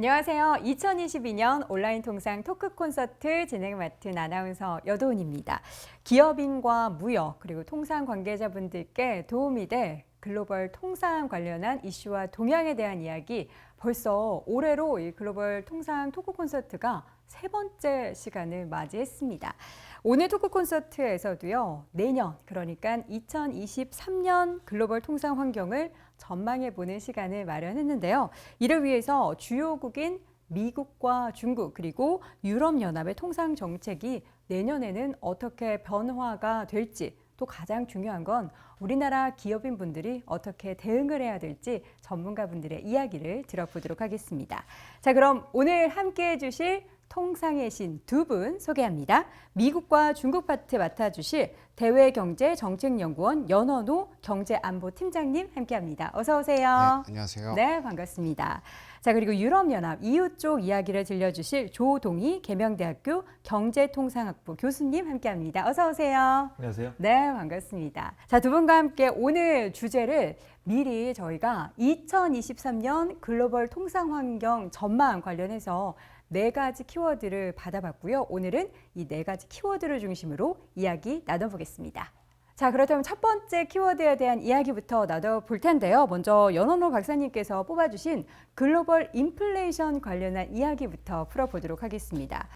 안녕하세요. 2022년 온라인 통상 토크 콘서트 진행을 맡은 아나운서 여도은입니다. 기업인과 무역 그리고 통상 관계자분들께 도움이 될 글로벌 통상 관련한 이슈와 동향에 대한 이야기, 벌써 올해로 이 글로벌 통상 토크 콘서트가 세 번째 시간을 맞이했습니다. 오늘 토크 콘서트에서도요, 내년, 그러니까 2023년 글로벌 통상 환경을 전망해보는 시간을 마련했는데요. 이를 위해서 주요국인 미국과 중국 그리고 유럽연합의 통상 정책이 내년에는 어떻게 변화가 될지, 또 가장 중요한 건 우리나라 기업인 분들이 어떻게 대응을 해야 될지 전문가분들의 이야기를 들어보도록 하겠습니다. 자, 그럼 오늘 함께해 주실 통상의 신 두 분 소개합니다. 미국과 중국 파트 맡아주실 대외경제정책연구원 연원호 경제안보팀장님 함께합니다. 어서 오세요. 네, 안녕하세요. 네, 반갑습니다. 자, 그리고 유럽연합 EU 쪽 이야기를 들려주실 조동희 계명대학교 경제통상학부 교수님 함께합니다. 어서 오세요. 안녕하세요. 네, 반갑습니다. 자, 두 분과 함께 오늘 주제를 미리 저희가 2023년 글로벌 통상환경 전망 관련해서 네 가지 키워드를 받아봤고요. 오늘은 이 네 가지 키워드를 중심으로 이야기 나눠보겠습니다. 자, 그렇다면 첫 번째 키워드에 대한 이야기부터 나눠볼 텐데요. 먼저 연원호 박사님께서 뽑아주신 글로벌 인플레이션 관련한 이야기부터 풀어보도록 하겠습니다.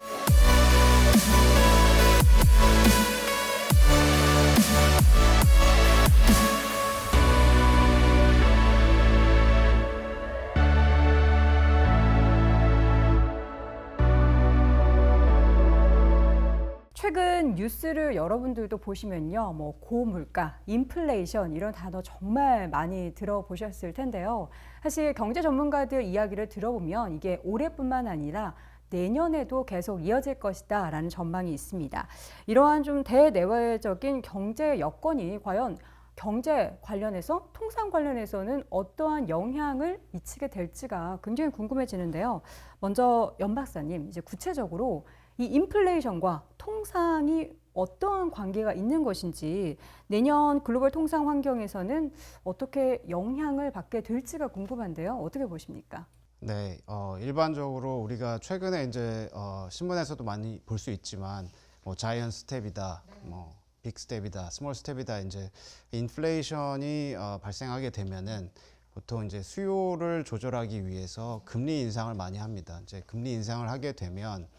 최근 뉴스를 여러분들도 보시면요, 뭐 고물가, 인플레이션 이런 단어 정말 많이 들어보셨을 텐데요. 사실 경제 전문가들 이야기를 들어보면 이게 올해뿐만 아니라 내년에도 계속 이어질 것이다 라는 전망이 있습니다. 이러한 좀 대내외적인 경제 여건이 과연 경제 관련해서, 통상 관련해서는 어떠한 영향을 미치게 될지가 굉장히 궁금해지는데요. 먼저 연 박사님, 이제 구체적으로 이 인플레이션과 통상이 어떠한 관계가 있는 것인지, 내년 글로벌 통상 환경에서는 어떻게 영향을 받게 될지가 궁금한데요. 어떻게 보십니까? 네, 일반적으로 우리가 최근에 이제 신문에서도 많이 볼 수 있지만 뭐 자이언트 스텝이다, 뭐 빅 스텝이다, 스몰 스텝이다, 이제 인플레이션이 발생하게 되면은 보통 이제 수요를 조절하기 위해서 금리 인상을 많이 합니다. 이제 금리 인상을 하게 되면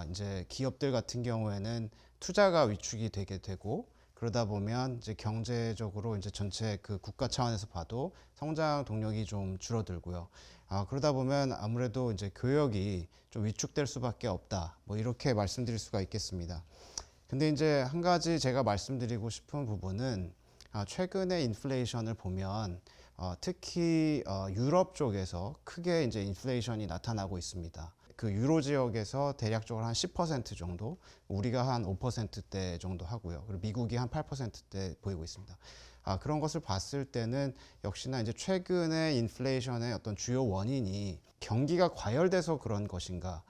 이제 기업들 같은 경우에는 투자가 위축이 되게 되고, 그러다 보면 이제 경제적으로 이제 전체 그 국가 차원에서 봐도 성장 동력이 좀 줄어들고요. 그러다 보면 아무래도 이제 교역이 좀 위축될 수밖에 없다. 뭐 이렇게 말씀드릴 수가 있겠습니다. 근데 이제 한 가지 제가 말씀드리고 싶은 부분은 최근에 인플레이션을 보면 특히 유럽 쪽에서 크게 이제 인플레이션이 나타나고 있습니다. 그 유로 지역에서 대략적으로 한 10% 정도, 우리가 한 5%대 정도 하고요. 그리고 미국이 한 8%대 보이고 있습니다. 그런 것을 봤을 때는 역시나 이제 최근에 인플레이션의 어떤 주요 원인이 경기가 과열돼서 그런 것인가?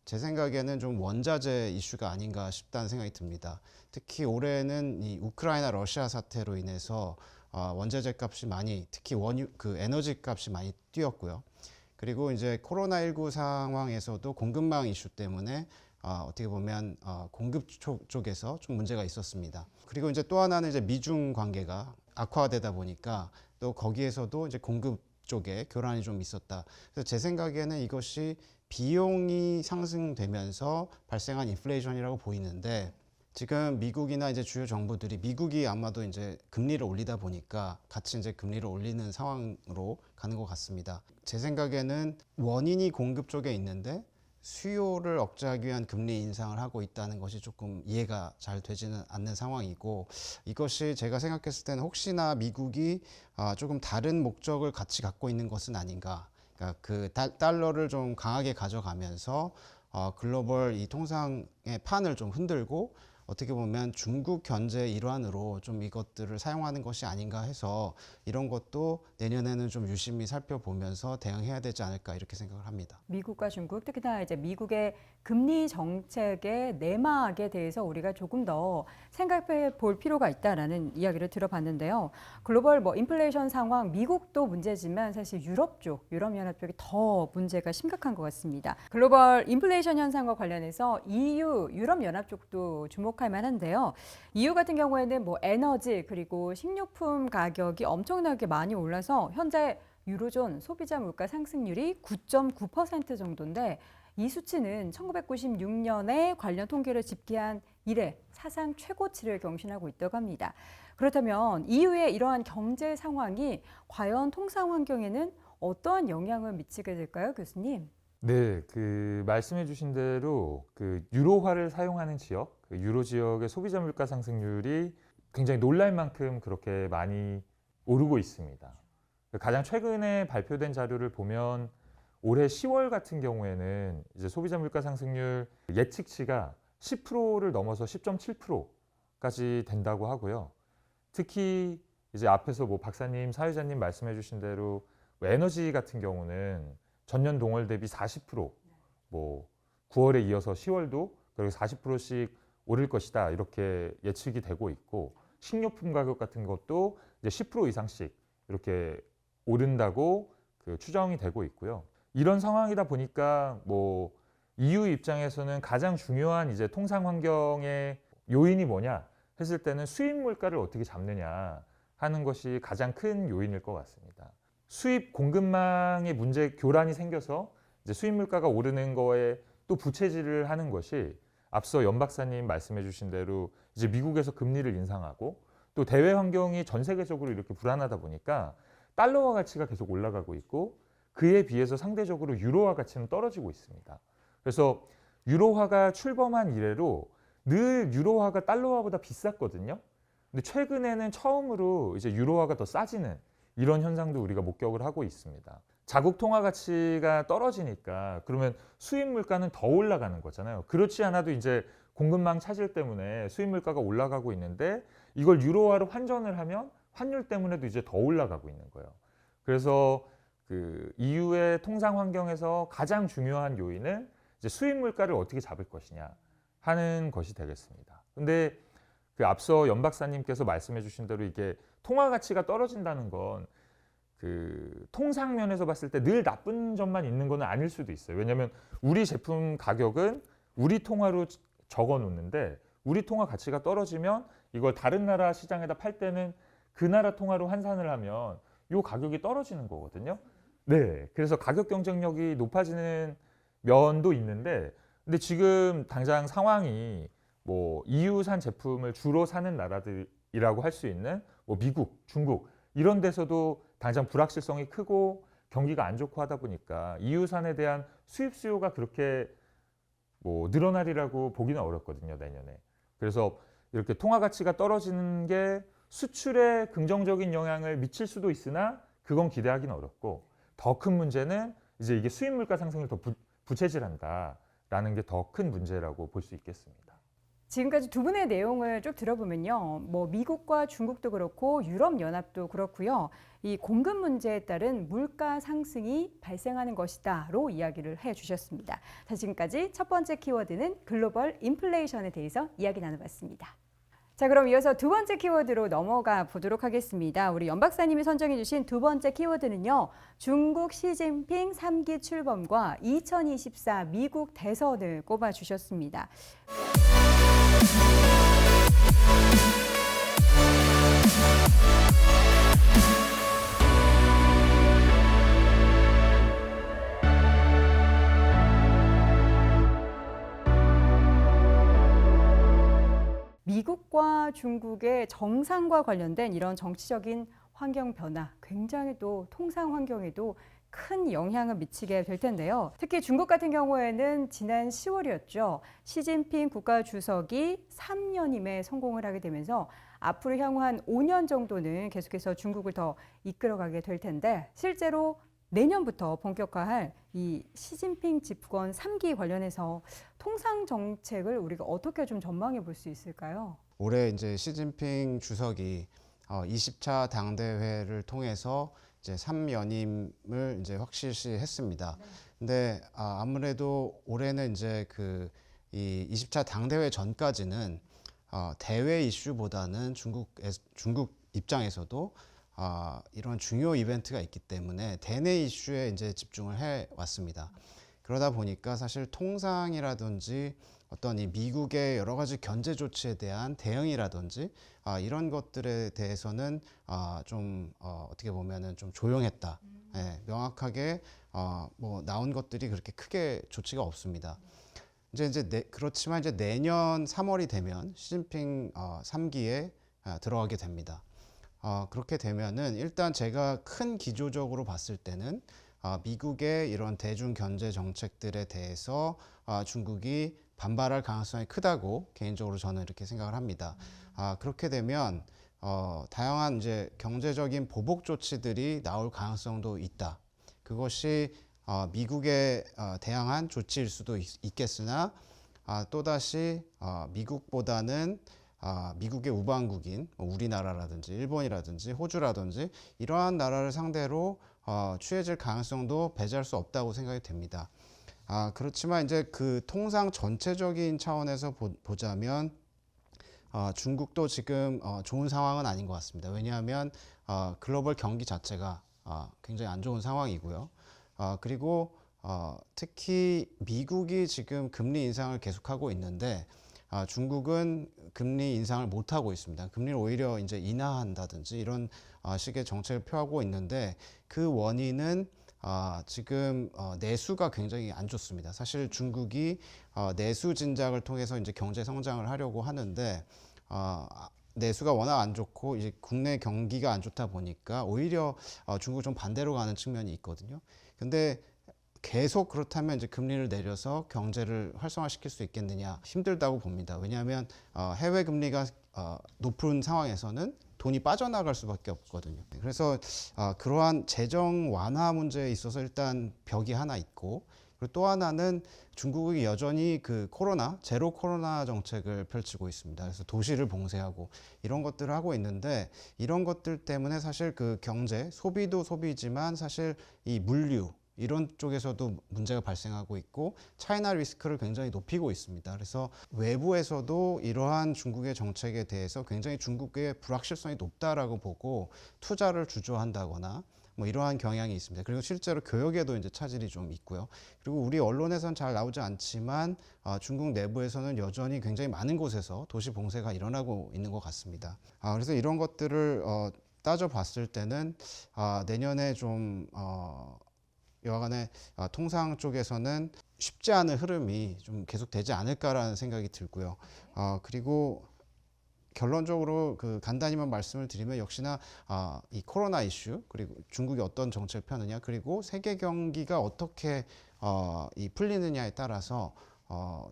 제 생각에는 좀 원자재 이슈가 아닌가 싶다는 생각이 듭니다. 특히 올해는 이 우크라이나 러시아 사태로 인해서 원자재 값이 많이, 특히 그 에너지 값이 많이 뛰었고요. 그리고 이제 코로나19 상황에서도 공급망 이슈 때문에 어떻게 보면 공급 쪽에서 좀 문제가 있었습니다. 그리고 이제 또 하나는 이제 미중 관계가 악화되다 보니까 또 거기에서도 이제 공급 쪽에 교란이 좀 있었다. 그래서 제 생각에는 이것이 비용이 상승되면서 발생한 인플레이션이라고 보이는데, 지금 미국이나 이제 주요 정부들이, 미국이 아마도 이제 금리를 올리다 보니까 같이 이제 금리를 올리는 상황으로 가는 것 같습니다. 제 생각에는 원인이 공급 쪽에 있는데 수요를 억제하기 위한 금리 인상을 하고 있다는 것이 조금 이해가 잘 되지는 않는 상황이고, 이것이 제가 생각했을 때는 혹시나 미국이 조금 다른 목적을 같이 갖고 있는 것은 아닌가. 그러니까 그 달러를 좀 강하게 가져가면서 글로벌 이 통상의 판을 좀 흔들고 어떻게 보면 중국 견제의 일환으로 좀 이것들을 사용하는 것이 아닌가 해서 이런 것도 내년에는 좀 유심히 살펴보면서 대응해야 되지 않을까 이렇게 생각을 합니다. 미국과 중국, 특히나 이제 미국의 금리 정책의 내막에 대해서 우리가 조금 더 생각해 볼 필요가 있다라는 이야기를 들어봤는데요. 글로벌 인플레이션 상황, 미국도 문제지만 사실 유럽 쪽, 유럽연합 쪽이 더 문제가 심각한 것 같습니다. 글로벌 인플레이션 현상과 관련해서 EU, 유럽연합 쪽도 주목할 만한데요. EU 같은 경우에는 에너지 그리고 식료품 가격이 엄청나게 많이 올라서 현재 유로존 소비자 물가 상승률이 9.9% 정도인데 이 수치는 1996년에 관련 통계를 집계한 이래 사상 최고치를 경신하고 있다고 합니다. 그렇다면 EU의 이러한 경제 상황이 과연 통상 환경에는 어떠한 영향을 미치게 될까요, 교수님? 네, 말씀해 주신 대로 유로화를 사용하는 지역, 유로 지역의 소비자 물가 상승률이 굉장히 놀랄 만큼 그렇게 많이 오르고 있습니다. 가장 최근에 발표된 자료를 보면 올해 10월 같은 경우에는 이제 소비자 물가 상승률 예측치가 10%를 넘어서 10.7%까지 된다고 하고요. 특히 이제 앞에서 박사님, 사회자님 말씀해 주신 대로 에너지 같은 경우는 전년 동월 대비 40%, 9월에 이어서 10월도 그리고 40%씩 오를 것이다 이렇게 예측이 되고 있고, 식료품 가격 같은 것도 이제 10% 이상씩 이렇게 오른다고 추정이 되고 있고요. 이런 상황이다 보니까 EU 입장에서는 가장 중요한 이제 통상 환경의 요인이 뭐냐 했을 때는 수입 물가를 어떻게 잡느냐 하는 것이 가장 큰 요인일 것 같습니다. 수입 공급망의 교란이 생겨서 이제 수입 물가가 오르는 거에 또 부채질을 하는 것이 앞서 연 박사님 말씀해 주신 대로 이제 미국에서 금리를 인상하고 또 대외 환경이 전 세계적으로 이렇게 불안하다 보니까 달러화 가치가 계속 올라가고 있고 그에 비해서 상대적으로 유로화 가치는 떨어지고 있습니다. 그래서 유로화가 출범한 이래로 늘 유로화가 달러화보다 비쌌거든요. 근데 최근에는 처음으로 이제 유로화가 더 싸지는 이런 현상도 우리가 목격을 하고 있습니다. 자국 통화 가치가 떨어지니까 그러면 수입 물가는 더 올라가는 거잖아요. 그렇지 않아도 이제 공급망 차질 때문에 수입 물가가 올라가고 있는데 이걸 유로화로 환전을 하면 환율 때문에도 이제 더 올라가고 있는 거예요. 그래서 EU의 통상 환경에서 가장 중요한 요인은 이제 수입 물가를 어떻게 잡을 것이냐 하는 것이 되겠습니다. 근데 앞서 연 박사님께서 말씀해 주신 대로 이게 통화 가치가 떨어진다는 건 통상 면에서 봤을 때 늘 나쁜 점만 있는 건 아닐 수도 있어요. 왜냐하면 우리 제품 가격은 우리 통화로 적어 놓는데 우리 통화 가치가 떨어지면 이걸 다른 나라 시장에다 팔 때는 그 나라 통화로 환산을 하면 이 가격이 떨어지는 거거든요. 네, 그래서 가격 경쟁력이 높아지는 면도 있는데, 근데 지금 당장 상황이 EU산 제품을 주로 사는 나라들이라고 할 수 있는 미국, 중국 이런 데서도 당장 불확실성이 크고 경기가 안 좋고 하다 보니까 EU산에 대한 수입 수요가 그렇게 늘어나리라고 보기는 어렵거든요, 내년에. 그래서 이렇게 통화 가치가 떨어지는 게 수출에 긍정적인 영향을 미칠 수도 있으나 그건 기대하기는 어렵고, 더 큰 문제는 이제 이게 수입 물가 상승을 더 부채질한다라는 게 더 큰 문제라고 볼 수 있겠습니다. 지금까지 두 분의 내용을 쭉 들어보면요. 미국과 중국도 그렇고 유럽연합도 그렇고요. 이 공급 문제에 따른 물가 상승이 발생하는 것이다로 이야기를 해주셨습니다. 자, 지금까지 첫 번째 키워드는 글로벌 인플레이션에 대해서 이야기 나눠봤습니다. 자, 그럼 이어서 두 번째 키워드로 넘어가 보도록 하겠습니다. 우리 연 박사님이 선정해 주신 두 번째 키워드는요. 중국 시진핑 3기 출범과 2024 미국 대선을 꼽아주셨습니다. 미국과 중국의 정상과 관련된 이런 정치적인 환경 변화, 굉장히 또 통상 환경에도 큰 영향을 미치게 될 텐데요. 특히 중국 같은 경우에는 지난 10월이었죠. 시진핑 국가주석이 3년임에 성공을 하게 되면서 앞으로 향후 한 5년 정도는 계속해서 중국을 더 이끌어가게 될 텐데, 실제로 내년부터 본격화할 이 시진핑 집권 3기 관련해서 통상 정책을 우리가 어떻게 좀 전망해 볼 수 있을까요? 올해 이제 시진핑 주석이 20차 당대회를 통해서 이제 3연임을 이제 확실시했습니다. 근데 아무래도 올해는 이제 이 20차 당대회 전까지는 대외 이슈보다는 중국 입장에서도 이런 중요 이벤트가 있기 때문에 대내 이슈에 이제 집중을 해 왔습니다. 그러다 보니까 사실 통상이라든지 어떤 이 미국의 여러 가지 견제 조치에 대한 대응이라든지 이런 것들에 대해서는 좀 어떻게 보면은 좀 조용했다. 예, 명확하게 뭐 나온 것들이 그렇게 크게 조치가 없습니다. 그렇지만 이제 내년 3월이 되면 시진핑 3기에 들어가게 됩니다. 그렇게 되면은 일단 제가 큰 기조적으로 봤을 때는 미국의 이런 대중 견제 정책들에 대해서 중국이 반발할 가능성이 크다고 개인적으로 저는 이렇게 생각을 합니다. 그렇게 되면 다양한 이제 경제적인 보복 조치들이 나올 가능성도 있다. 그것이 미국에 대항한 조치일 수도 있겠으나 또다시 미국보다는 미국의 우방국인 우리나라라든지 일본이라든지 호주라든지 이러한 나라를 상대로 취해질 가능성도 배제할 수 없다고 생각이 됩니다. 그렇지만 이제 그 통상 전체적인 차원에서 보자면 중국도 지금 좋은 상황은 아닌 것 같습니다. 왜냐하면 글로벌 경기 자체가 굉장히 안 좋은 상황이고요. 그리고 특히 미국이 지금 금리 인상을 계속하고 있는데 중국은 금리 인상을 못 하고 있습니다. 금리를 오히려 이제 인하한다든지 이런 식의 정책을 펴고 있는데 그 원인은 지금 내수가 굉장히 안 좋습니다. 사실 중국이 내수 진작을 통해서 이제 경제 성장을 하려고 하는데 내수가 워낙 안 좋고 이제 국내 경기가 안 좋다 보니까 오히려 중국 좀 반대로 가는 측면이 있거든요. 근데 계속 그렇다면 이제 금리를 내려서 경제를 활성화시킬 수 있겠느냐 힘들다고 봅니다. 왜냐하면 해외 금리가 높은 상황에서는 돈이 빠져나갈 수밖에 없거든요. 그래서 그러한 재정 완화 문제에 있어서 일단 벽이 하나 있고 그리고 또 하나는 중국이 여전히 그 제로 코로나 정책을 펼치고 있습니다. 그래서 도시를 봉쇄하고 이런 것들을 하고 있는데 이런 것들 때문에 사실 그 경제, 소비도 소비지만 사실 이 물류 이런 쪽에서도 문제가 발생하고 있고 차이나 리스크를 굉장히 높이고 있습니다. 그래서 외부에서도 이러한 중국의 정책에 대해서 굉장히 중국의 불확실성이 높다라고 보고 투자를 주저한다거나 뭐 이러한 경향이 있습니다. 그리고 실제로 교역에도 이제 차질이 좀 있고요. 그리고 우리 언론에서는 잘 나오지 않지만 중국 내부에서는 여전히 굉장히 많은 곳에서 도시 봉쇄가 일어나고 있는 것 같습니다. 그래서 이런 것들을 따져봤을 때는 내년에 좀 여하간에 통상 쪽에서는 쉽지 않은 흐름이 좀 계속되지 않을까라는 생각이 들고요. 그리고 결론적으로 간단히만 말씀을 드리면 역시나 이 코로나 이슈 그리고 중국이 어떤 정책을 펴느냐 그리고 세계 경기가 어떻게 이 풀리느냐에 따라서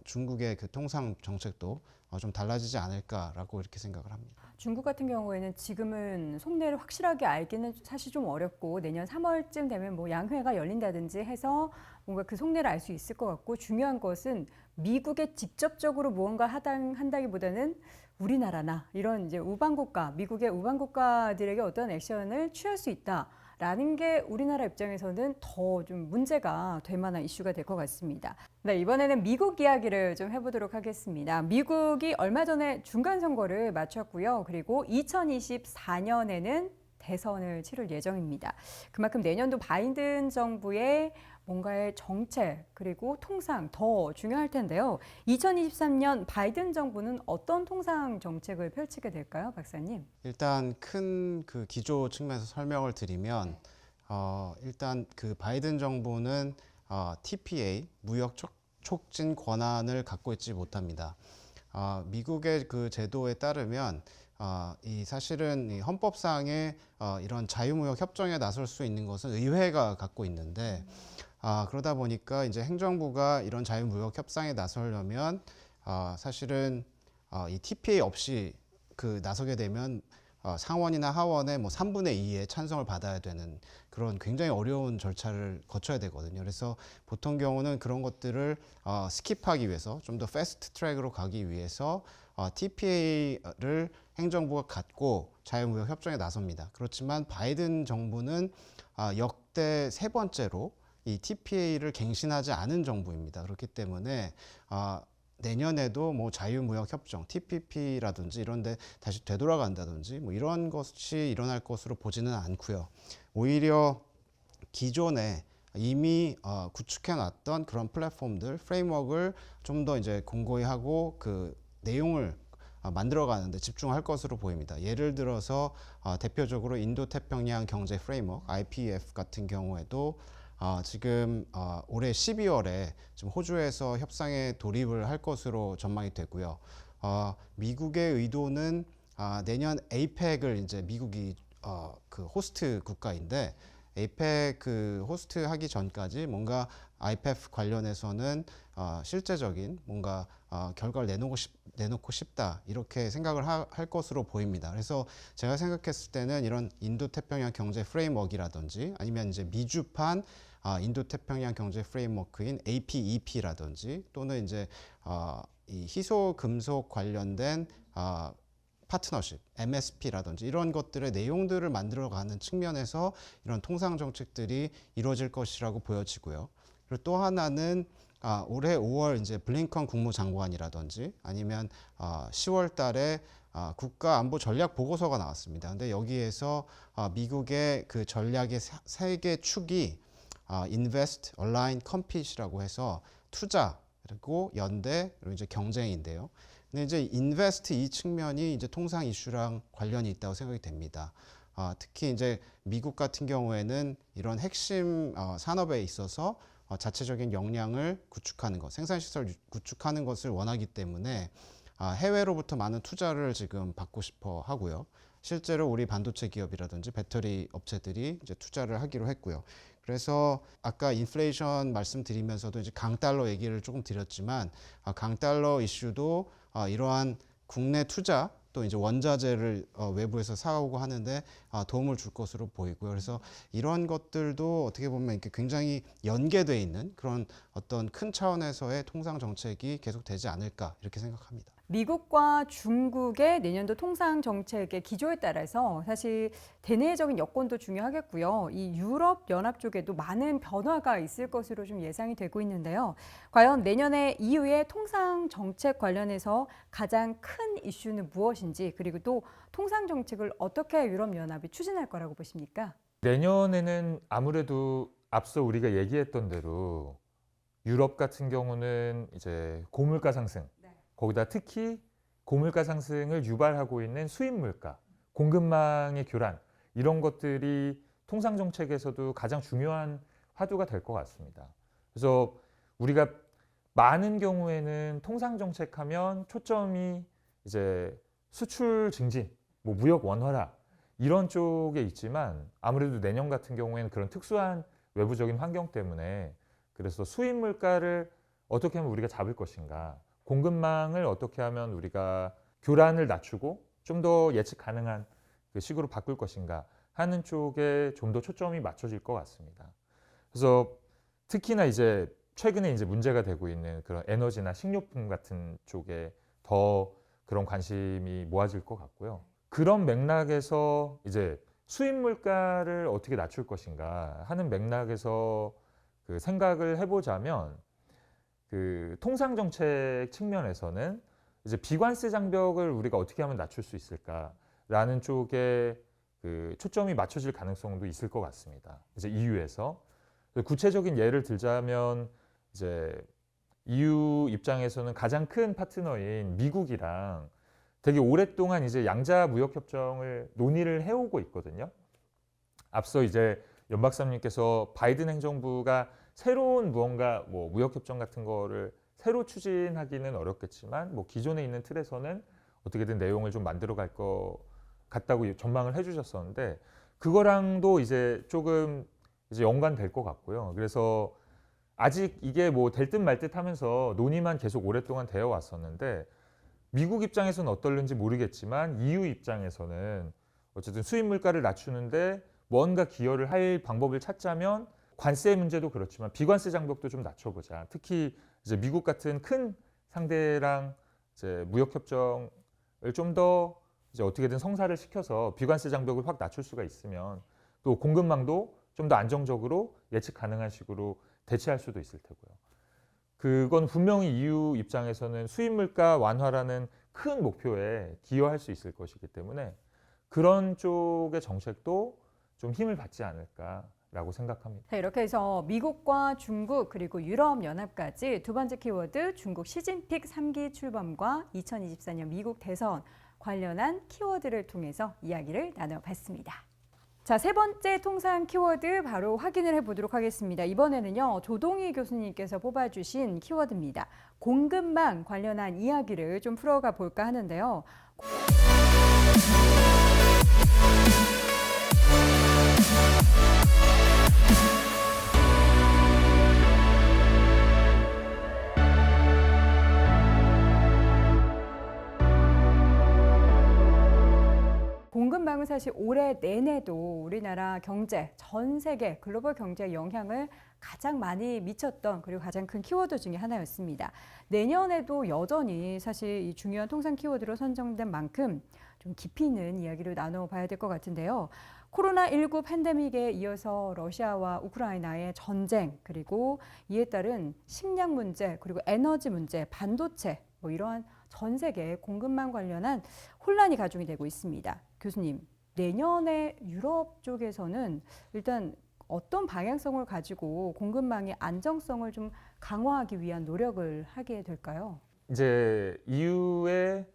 중국의 그 통상 정책도 좀 달라지지 않을까라고 이렇게 생각을 합니다. 중국 같은 경우에는 지금은 속내를 확실하게 알기는 사실 좀 어렵고 내년 3월쯤 되면 뭐 양회가 열린다든지 해서 뭔가 그 속내를 알 수 있을 것 같고 중요한 것은 미국에 직접적으로 무언가 한다기보다는 우리나라나 이런 이제 우방국가, 미국의 우방국가들에게 어떤 액션을 취할 수 있다라는 게 우리나라 입장에서는 더 좀 문제가 될 만한 이슈가 될 것 같습니다. 네, 이번에는 미국 이야기를 좀 해보도록 하겠습니다. 미국이 얼마 전에 중간 선거를 마쳤고요. 그리고 2024년에는 대선을 치를 예정입니다. 그만큼 내년도 바이든 정부의 뭔가의 정책 그리고 통상 더 중요할 텐데요. 2023년 바이든 정부는 어떤 통상 정책을 펼치게 될까요, 박사님? 일단 큰 그 기조 측면에서 설명을 드리면 일단 그 바이든 정부는 TPA 무역 촉진 권한을 갖고 있지 못합니다. 미국의 그 제도에 따르면 이 사실은 이 헌법상의 이런 자유무역 협정에 나설 수 있는 것은 의회가 갖고 있는데 그러다 보니까 이제 행정부가 이런 자유무역 협상에 나서려면 사실은 이 TPA 없이 나서게 되면 상원이나 하원의 뭐 3분의 2의 찬성을 받아야 되는 그런 굉장히 어려운 절차를 거쳐야 되거든요. 그래서 보통 경우는 그런 것들을 스킵하기 위해서 좀 더 패스트 트랙으로 가기 위해서 TPA를 행정부가 갖고 자유무역 협정에 나섭니다. 그렇지만 바이든 정부는 역대 세 번째로 이 TPA를 갱신하지 않은 정부입니다. 그렇기 때문에 내년에도 뭐 자유무역 협정, TPP라든지 이런데 다시 되돌아간다든지 뭐 이런 것이 일어날 것으로 보지는 않고요. 오히려 기존에 이미 구축해놨던 그런 플랫폼들, 프레임워크를 좀 더 이제 공고히 하고 그 내용을 만들어가는데 집중할 것으로 보입니다. 예를 들어서 대표적으로 인도태평양 경제 프레임워크 (IPEF) 같은 경우에도 지금 올해 12월에 지금 호주에서 협상에 돌입을 할 것으로 전망이 되고요. 미국의 의도는 내년 에이펙을 이제 미국이 그 호스트 국가인데 에이펙 그 호스트 하기 전까지 뭔가 IPEF 관련해서는 실제적인 뭔가 결과를 내놓고 싶다 이렇게 생각을 할 것으로 보입니다. 그래서 제가 생각했을 때는 이런 인도태평양 경제 프레임워크라든지 아니면 이제 미주판 인도태평양 경제 프레임워크인 APEP라든지 또는 이제 이 희소 금속 관련된 파트너십, MSP라든지 이런 것들의 내용들을 만들어가는 측면에서 이런 통상 정책들이 이루어질 것이라고 보여지고요. 그리고 또 하나는 올해 5월 이제 블링컨 국무장관이라든지 아니면 10월 달에 국가안보 전략 보고서가 나왔습니다. 근데 여기에서 미국의 그 전략의 세 개 축이 Invest, Align, Compete라고 해서 투자 그리고 연대 그리고 이제 경쟁인데요. 근데 이제 인베스트 이 측면이 이제 통상 이슈랑 관련이 있다고 생각이 됩니다. 특히 이제 미국 같은 경우에는 이런 핵심 산업에 있어서 자체적인 역량을 구축하는 것, 생산시설 구축하는 것을 원하기 때문에 해외로부터 많은 투자를 지금 받고 싶어 하고요. 실제로 우리 반도체 기업이라든지 배터리 업체들이 이제 투자를 하기로 했고요. 그래서 아까 인플레이션 말씀드리면서도 이제 강달러 얘기를 조금 드렸지만 강달러 이슈도 이러한 국내 투자 또 이제 원자재를 외부에서 사오고 하는데 도움을 줄 것으로 보이고요. 그래서 이런 것들도 어떻게 보면 이렇게 굉장히 연계되어 있는 그런 어떤 큰 차원에서의 통상 정책이 계속되지 않을까 이렇게 생각합니다. 미국과 중국의 내년도 통상 정책의 기조에 따라서 사실 대내적인 여건도 중요하겠고요. 이 유럽 연합 쪽에도 많은 변화가 있을 것으로 좀 예상이 되고 있는데요. 과연 내년에 EU의 통상 정책 관련해서 가장 큰 이슈는 무엇인지 그리고 또 통상 정책을 어떻게 유럽 연합이 추진할 거라고 보십니까? 내년에는 아무래도 앞서 우리가 얘기했던 대로 유럽 같은 경우는 이제 고물가 상승, 거기다 특히 고물가 상승을 유발하고 있는 수입 물가, 공급망의 교란 이런 것들이 통상 정책에서도 가장 중요한 화두가 될 것 같습니다. 그래서 우리가 많은 경우에는 통상 정책하면 초점이 이제 수출 증진, 뭐 무역 원활화 이런 쪽에 있지만 아무래도 내년 같은 경우에는 그런 특수한 외부적인 환경 때문에 그래서 수입 물가를 어떻게 하면 우리가 잡을 것인가, 공급망을 어떻게 하면 우리가 교란을 낮추고 좀 더 예측 가능한 그 식으로 바꿀 것인가 하는 쪽에 좀 더 초점이 맞춰질 것 같습니다. 그래서 특히나 이제 최근에 이제 문제가 되고 있는 그런 에너지나 식료품 같은 쪽에 더 그런 관심이 모아질 것 같고요. 그런 맥락에서 이제 수입 물가를 어떻게 낮출 것인가 하는 맥락에서 그 생각을 해보자면 그 통상 정책 측면에서는 이제 비관세 장벽을 우리가 어떻게 하면 낮출 수 있을까라는 쪽에 그 초점이 맞춰질 가능성도 있을 것 같습니다. 이제 EU에서 구체적인 예를 들자면 이제 EU 입장에서는 가장 큰 파트너인 미국이랑 되게 오랫동안 이제 양자 무역 협정을 논의를 해오고 있거든요. 앞서 이제 연 박사님께서 바이든 행정부가 새로운 무언가 뭐 무역 협정 같은 거를 새로 추진하기는 어렵겠지만 뭐 기존에 있는 틀에서는 어떻게든 내용을 좀 만들어 갈 것 같다고 전망을 해주셨었는데 그거랑도 이제 조금 이제 연관될 것 같고요. 그래서 아직 이게 뭐 될 듯 말 듯 하면서 논의만 계속 오랫동안 되어 왔었는데 미국 입장에서는 어떨는지 모르겠지만 EU 입장에서는 어쨌든 수입 물가를 낮추는데 뭔가 기여를 할 방법을 찾자면 관세 문제도 그렇지만 비관세 장벽도 좀 낮춰보자. 특히 이제 미국 같은 큰 상대랑 이제 무역 협정을 좀 더 이제 어떻게든 성사를 시켜서 비관세 장벽을 확 낮출 수가 있으면 또 공급망도 좀 더 안정적으로 예측 가능한 식으로 대체할 수도 있을 테고요. 그건 분명히 EU 입장에서는 수입 물가 완화라는 큰 목표에 기여할 수 있을 것이기 때문에 그런 쪽의 정책도 좀 힘을 받지 않을까라고 생각합니다. 자, 이렇게 해서 미국과 중국 그리고 유럽연합까지 두 번째 키워드 중국 시진핑 3기 출범과 2024년 미국 대선 관련한 키워드를 통해서 이야기를 나눠봤습니다. 자, 세 번째 통상 키워드 바로 확인을 해보도록 하겠습니다. 이번에는요, 조동희 교수님께서 뽑아주신 키워드입니다. 공급망 관련한 이야기를 좀 풀어가 볼까 하는데요. 공급망은 사실 올해 내내도 우리나라 경제, 전 세계 글로벌 경제에 영향을 가장 많이 미쳤던 그리고 가장 큰 키워드 중에 하나였습니다. 내년에도 여전히 사실 이 중요한 통상 키워드로 선정된 만큼 좀 깊이 있는 이야기를 나눠봐야 될 것 같은데요. 코로나19 팬데믹에 이어서 러시아와 우크라이나의 전쟁 그리고 이에 따른 식량 문제 그리고 에너지 문제, 반도체 뭐 이러한 전 세계 공급망 관련한 혼란이 가중이 되고 있습니다. 교수님, 내년에 유럽 쪽에서는 일단 어떤 방향성을 가지고 공급망의 안정성을 좀 강화하기 위한 노력을 하게 될까요? 이제 EU의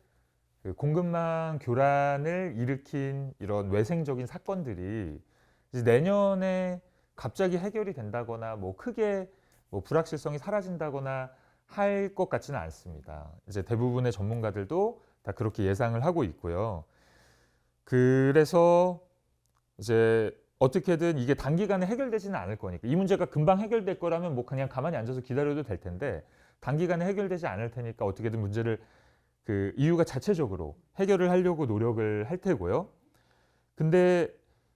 그 공급망 교란을 일으킨 이런 외생적인 사건들이 이제 내년에 갑자기 해결이 된다거나 뭐 크게 뭐 불확실성이 사라진다거나 할 것 같지는 않습니다. 이제 대부분의 전문가들도 다 그렇게 예상을 하고 있고요. 그래서 이제 어떻게든 이게 단기간에 해결되지는 않을 거니까 이 문제가 금방 해결될 거라면 뭐 그냥 가만히 앉아서 기다려도 될 텐데 단기간에 해결되지 않을 테니까 어떻게든 문제를 그 EU가 자체적으로 해결을 하려고 노력을 할 테고요. 근데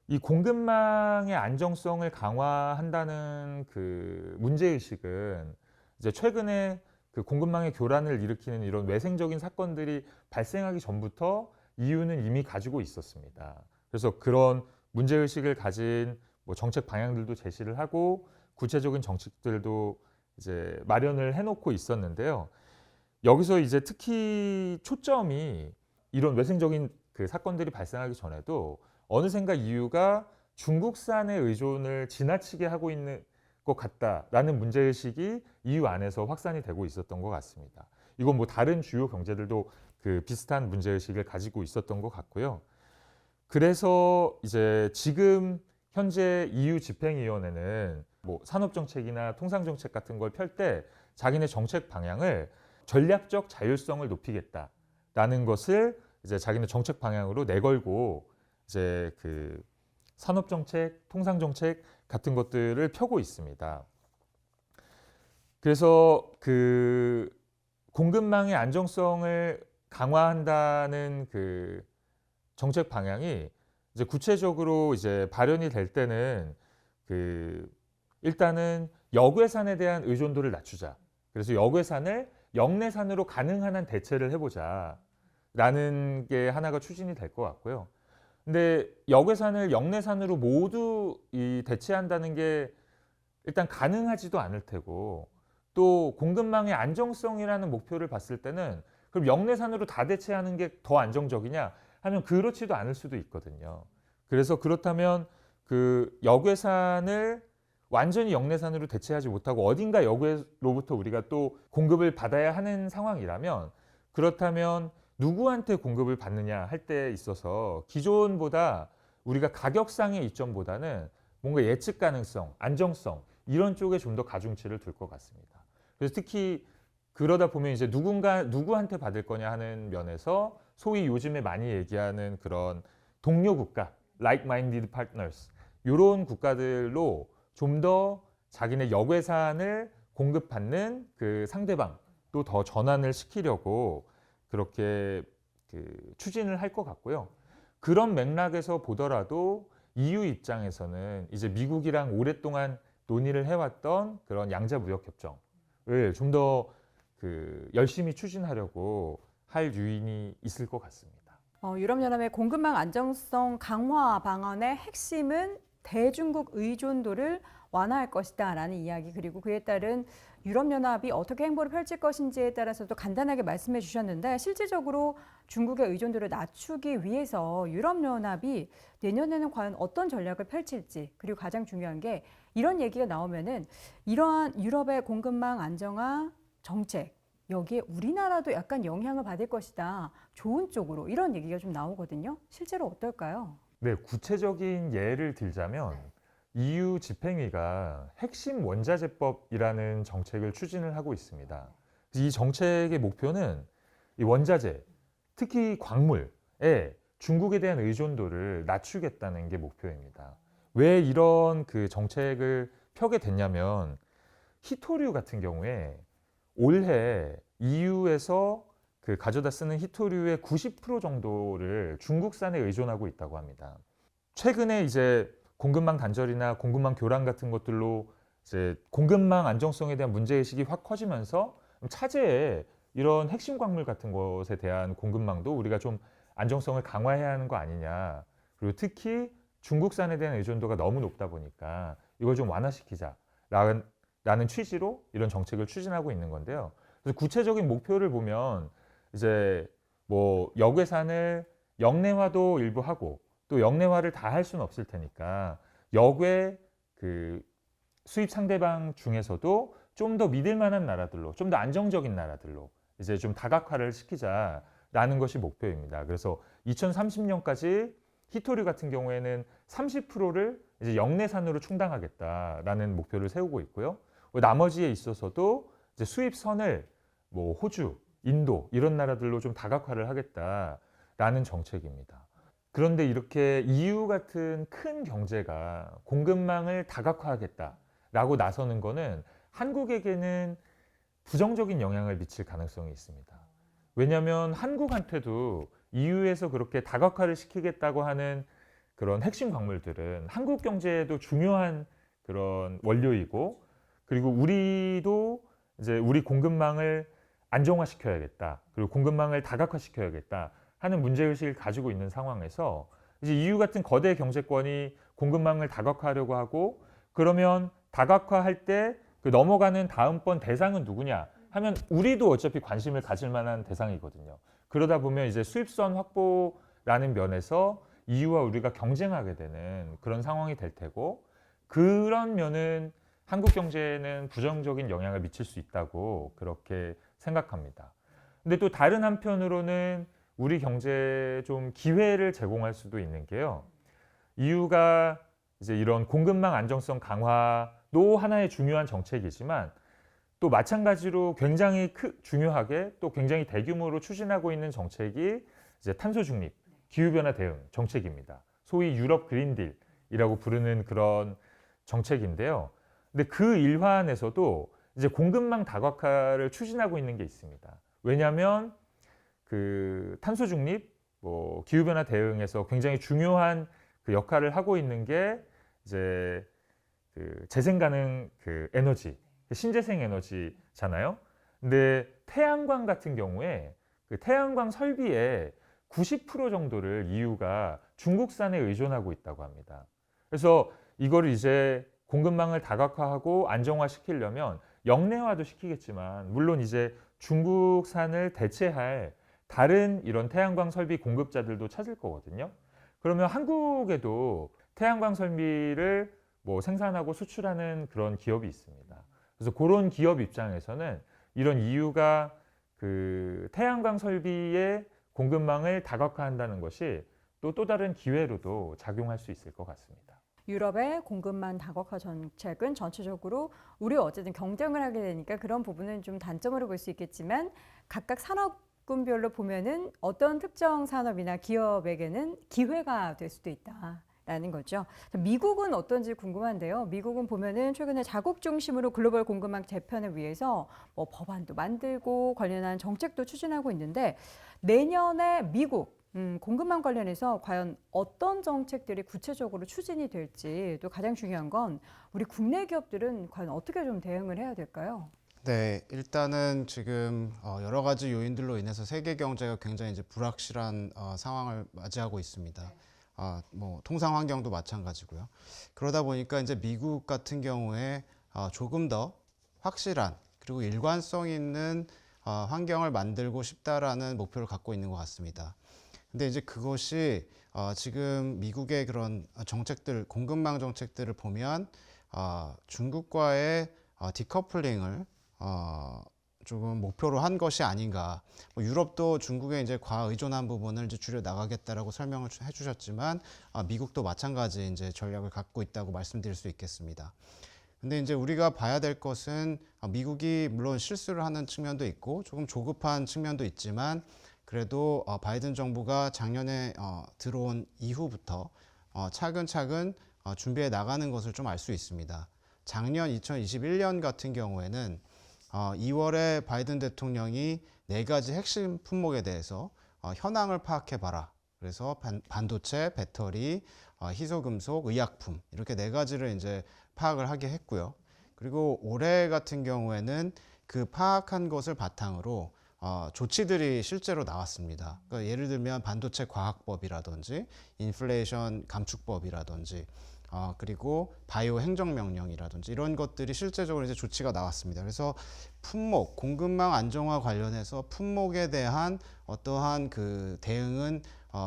이 공급망의 안정성을 강화한다는 그 문제의식은 이제 최근에 그 공급망의 교란을 일으키는 이런 외생적인 사건들이 발생하기 전부터 EU는 이미 가지고 있었습니다. 그래서 그런 문제의식을 가진 뭐 정책 방향들도 제시를 하고 구체적인 정책들도 이제 마련을 해놓고 있었는데요. 여기서 이제 특히 초점이 이런 외생적인 그 사건들이 발생하기 전에도 어느샌가 EU가 중국산의 의존을 지나치게 하고 있는 것 같다라는 문제의식이 EU 안에서 확산이 되고 있었던 것 같습니다. 이건 뭐 다른 주요 경제들도 그 비슷한 문제의식을 가지고 있었던 것 같고요. 그래서 이제 지금 현재 EU 집행위원회는 뭐 산업정책이나 통상정책 같은 걸 펼 때 자기네 정책 방향을 전략적 자율성을 높이겠다라는 것을 이제 자기네 정책 방향으로 내걸고 이제 그 산업정책, 통상정책 같은 것들을 펴고 있습니다. 그래서 그 공급망의 안정성을 강화한다는 그 정책 방향이 이제 구체적으로 이제 발현이 될 때는 그 일단은 역외산에 대한 의존도를 낮추자. 그래서 역외산을 역내산으로 가능한 한 대체를 해보자라는 게 하나가 추진이 될 것 같고요. 근데 역외산을 역내산으로 모두 이 대체한다는 게 일단 가능하지도 않을 테고 또 공급망의 안정성이라는 목표를 봤을 때는 그럼 역내산으로 다 대체하는 게 더 안정적이냐 하면 그렇지도 않을 수도 있거든요. 그래서 그렇다면 그 역외산을 완전히 역내산으로 대체하지 못하고 어딘가 역외로부터 우리가 또 공급을 받아야 하는 상황이라면 그렇다면 누구한테 공급을 받느냐 할 때 있어서 기존보다 우리가 가격상의 이점보다는 뭔가 예측 가능성, 안정성 이런 쪽에 좀 더 가중치를 둘 것 같습니다. 그래서 특히 그러다 보면 이제 누구한테 받을 거냐 하는 면에서 소위 요즘에 많이 얘기하는 그런 동료 국가, like-minded partners 이런 국가들로 좀 더 자기네 역외산을 공급받는 그 상대방 또 더 전환을 시키려고 그렇게 그 추진을 할 것 같고요. 그런 맥락에서 보더라도 EU 입장에서는 이제 미국이랑 오랫동안 논의를 해왔던 그런 양자 무역 협정을 좀 더 열심히 추진하려고 할 요인이 있을 것 같습니다. 유럽연합의 공급망 안정성 강화 방안의 핵심은 대중국 의존도를 완화할 것이다라는 이야기, 그리고 그에 따른 유럽연합이 어떻게 행보를 펼칠 것인지에 따라서도 간단하게 말씀해 주셨는데, 실질적으로 중국의 의존도를 낮추기 위해서 유럽연합이 내년에는 과연 어떤 전략을 펼칠지, 그리고 가장 중요한 게 이런 얘기가 나오면은 이러한 유럽의 공급망 안정화 정책, 여기에 우리나라도 약간 영향을 받을 것이다, 좋은 쪽으로, 이런 얘기가 좀 나오거든요. 실제로 어떨까요? 네, 구체적인 예를 들자면 EU 집행위가 핵심 원자재법이라는 정책을 추진을 하고 있습니다. 이 정책의 목표는 이 원자재, 특히 광물에 중국에 대한 의존도를 낮추겠다는 게 목표입니다. 왜 이런 정책을 펴게 됐냐면, 히토류 같은 경우에 올해 EU에서 가져다 쓰는 히토류의 90% 정도를 중국산에 의존하고 있다고 합니다. 최근에 이제 공급망 단절이나 공급망 교란 같은 것들로 이제 공급망 안정성에 대한 문제의식이 확 커지면서 차제에 이런 핵심 광물 같은 것에 대한 공급망도 우리가 좀 안정성을 강화해야 하는 거 아니냐. 그리고 특히 중국산에 대한 의존도가 너무 높다 보니까 이걸 좀 완화시키자라는 취지로 이런 정책을 추진하고 있는 건데요. 그래서 구체적인 목표를 보면 이제 뭐 역외산을 역내화도 일부 하고, 또 역내화를 다 할 수는 없을 테니까 역외 수입 상대방 중에서도 좀 더 믿을 만한 나라들로, 좀 더 안정적인 나라들로 이제 좀 다각화를 시키자라는 것이 목표입니다. 그래서 2030년까지 히토류 같은 경우에는 30%를 이제 역내산으로 충당하겠다라는 목표를 세우고 있고요. 나머지에 있어서도 이제 수입선을 뭐 호주, 인도 이런 나라들로 좀 다각화를 하겠다라는 정책입니다. 그런데 이렇게 EU 같은 큰 경제가 공급망을 다각화하겠다라고 나서는 거는 한국에게는 부정적인 영향을 미칠 가능성이 있습니다. 왜냐하면 한국한테도 EU에서 그렇게 다각화를 시키겠다고 하는 그런 핵심 광물들은 한국 경제에도 중요한 그런 원료이고, 그리고 우리도 이제 우리 공급망을 안정화시켜야겠다, 그리고 공급망을 다각화시켜야겠다 하는 문제의식을 가지고 있는 상황에서 이제 EU 같은 거대 경제권이 공급망을 다각화하려고 하고, 그러면 다각화할 때 넘어가는 다음번 대상은 누구냐 하면 우리도 어차피 관심을 가질 만한 대상이거든요. 그러다 보면 이제 수입선 확보라는 면에서 EU와 우리가 경쟁하게 되는 그런 상황이 될 테고, 그런 면은 한국 경제에는 부정적인 영향을 미칠 수 있다고 그렇게 생각합니다. 근데 또 다른 한편으로는 우리 경제에 좀 기회를 제공할 수도 있는 게요. EU가 이제 이런 공급망 안정성 강화도 하나의 중요한 정책이지만, 또 마찬가지로 굉장히 중요하게 또 굉장히 대규모로 추진하고 있는 정책이 이제 탄소 중립, 기후변화 대응 정책입니다. 소위 유럽 그린딜이라고 부르는 그런 정책인데요. 근데 그 일환에서도 이제 공급망 다각화를 추진하고 있는 게 있습니다. 왜냐하면 탄소 중립, 뭐 기후변화 대응에서 굉장히 중요한 역할을 하고 있는 게 이제 재생 가능 에너지, 신재생 에너지잖아요. 근데 태양광 같은 경우에 태양광 설비의 90% 정도를 EU가 중국산에 의존하고 있다고 합니다. 그래서 이거를 이제 공급망을 다각화하고 안정화시키려면 역내화도 시키겠지만, 물론 이제 중국산을 대체할 다른 이런 태양광 설비 공급자들도 찾을 거거든요. 그러면 한국에도 태양광 설비를 뭐 생산하고 수출하는 그런 기업이 있습니다. 그래서 그런 기업 입장에서는 이런 EU가 태양광 설비의 공급망을 다각화한다는 것이 또 다른 기회로도 작용할 수 있을 것 같습니다. 유럽의 공급망 다각화 정책은 전체적으로 우리가 어쨌든 경쟁을 하게 되니까 그런 부분은 좀 단점으로 볼 수 있겠지만, 각각 산업군별로 보면은 어떤 특정 산업이나 기업에게는 기회가 될 수도 있다라는 거죠. 미국은 어떤지 궁금한데요. 미국은 보면은 최근에 자국 중심으로 글로벌 공급망 재편을 위해서 뭐 법안도 만들고 관련한 정책도 추진하고 있는데, 내년에 미국 공급망 관련해서 과연 어떤 정책들이 구체적으로 추진이 될지 또 가장 중요한 건 우리 국내 기업들은 과연 어떻게 좀 대응을 해야 될까요? 네, 일단은 지금 여러 가지 요인들로 인해서 세계 경제가 굉장히 이제 불확실한 상황을 맞이하고 있습니다. 뭐 통상 환경도 마찬가지고요. 그러다 보니까 이제 미국 같은 경우에 조금 더 확실한 그리고 일관성 있는 환경을 만들고 싶다라는 목표를 갖고 있는 것 같습니다. 근데 이제 그것이 지금 미국의 그런 정책들, 공급망 정책들을 보면 중국과의 디커플링을 조금 목표로 한 것이 아닌가. 뭐 유럽도 중국에 이제 과의존한 부분을 이제 줄여 나가겠다라고 설명을 해주셨지만 미국도 마찬가지 이제 전략을 갖고 있다고 말씀드릴 수 있겠습니다. 근데 이제 우리가 봐야 될 것은 미국이 물론 실수를 하는 측면도 있고 조금 조급한 측면도 있지만 그래도 바이든 정부가 작년에 들어온 이후부터 차근차근 준비해 나가는 것을 좀 알 수 있습니다. 작년 2021년 같은 경우에는 2월에 바이든 대통령이 4가지 핵심 품목에 대해서 현황을 파악해봐라. 그래서 반도체, 배터리, 희소금속, 의약품 이렇게 4가지를 이제 파악을 하게 했고요. 그리고 올해 같은 경우에는 그 파악한 것을 바탕으로 조치들이 실제로 나왔습니다. 그러니까 예를 들면 반도체 과학법이라든지 인플레이션 감축법이라든지 그리고 바이오 행정명령이라든지 이런 것들이 실제적으로 이제 조치가 나왔습니다. 그래서 품목, 공급망 안정화 관련해서 품목에 대한 어떠한 그 대응은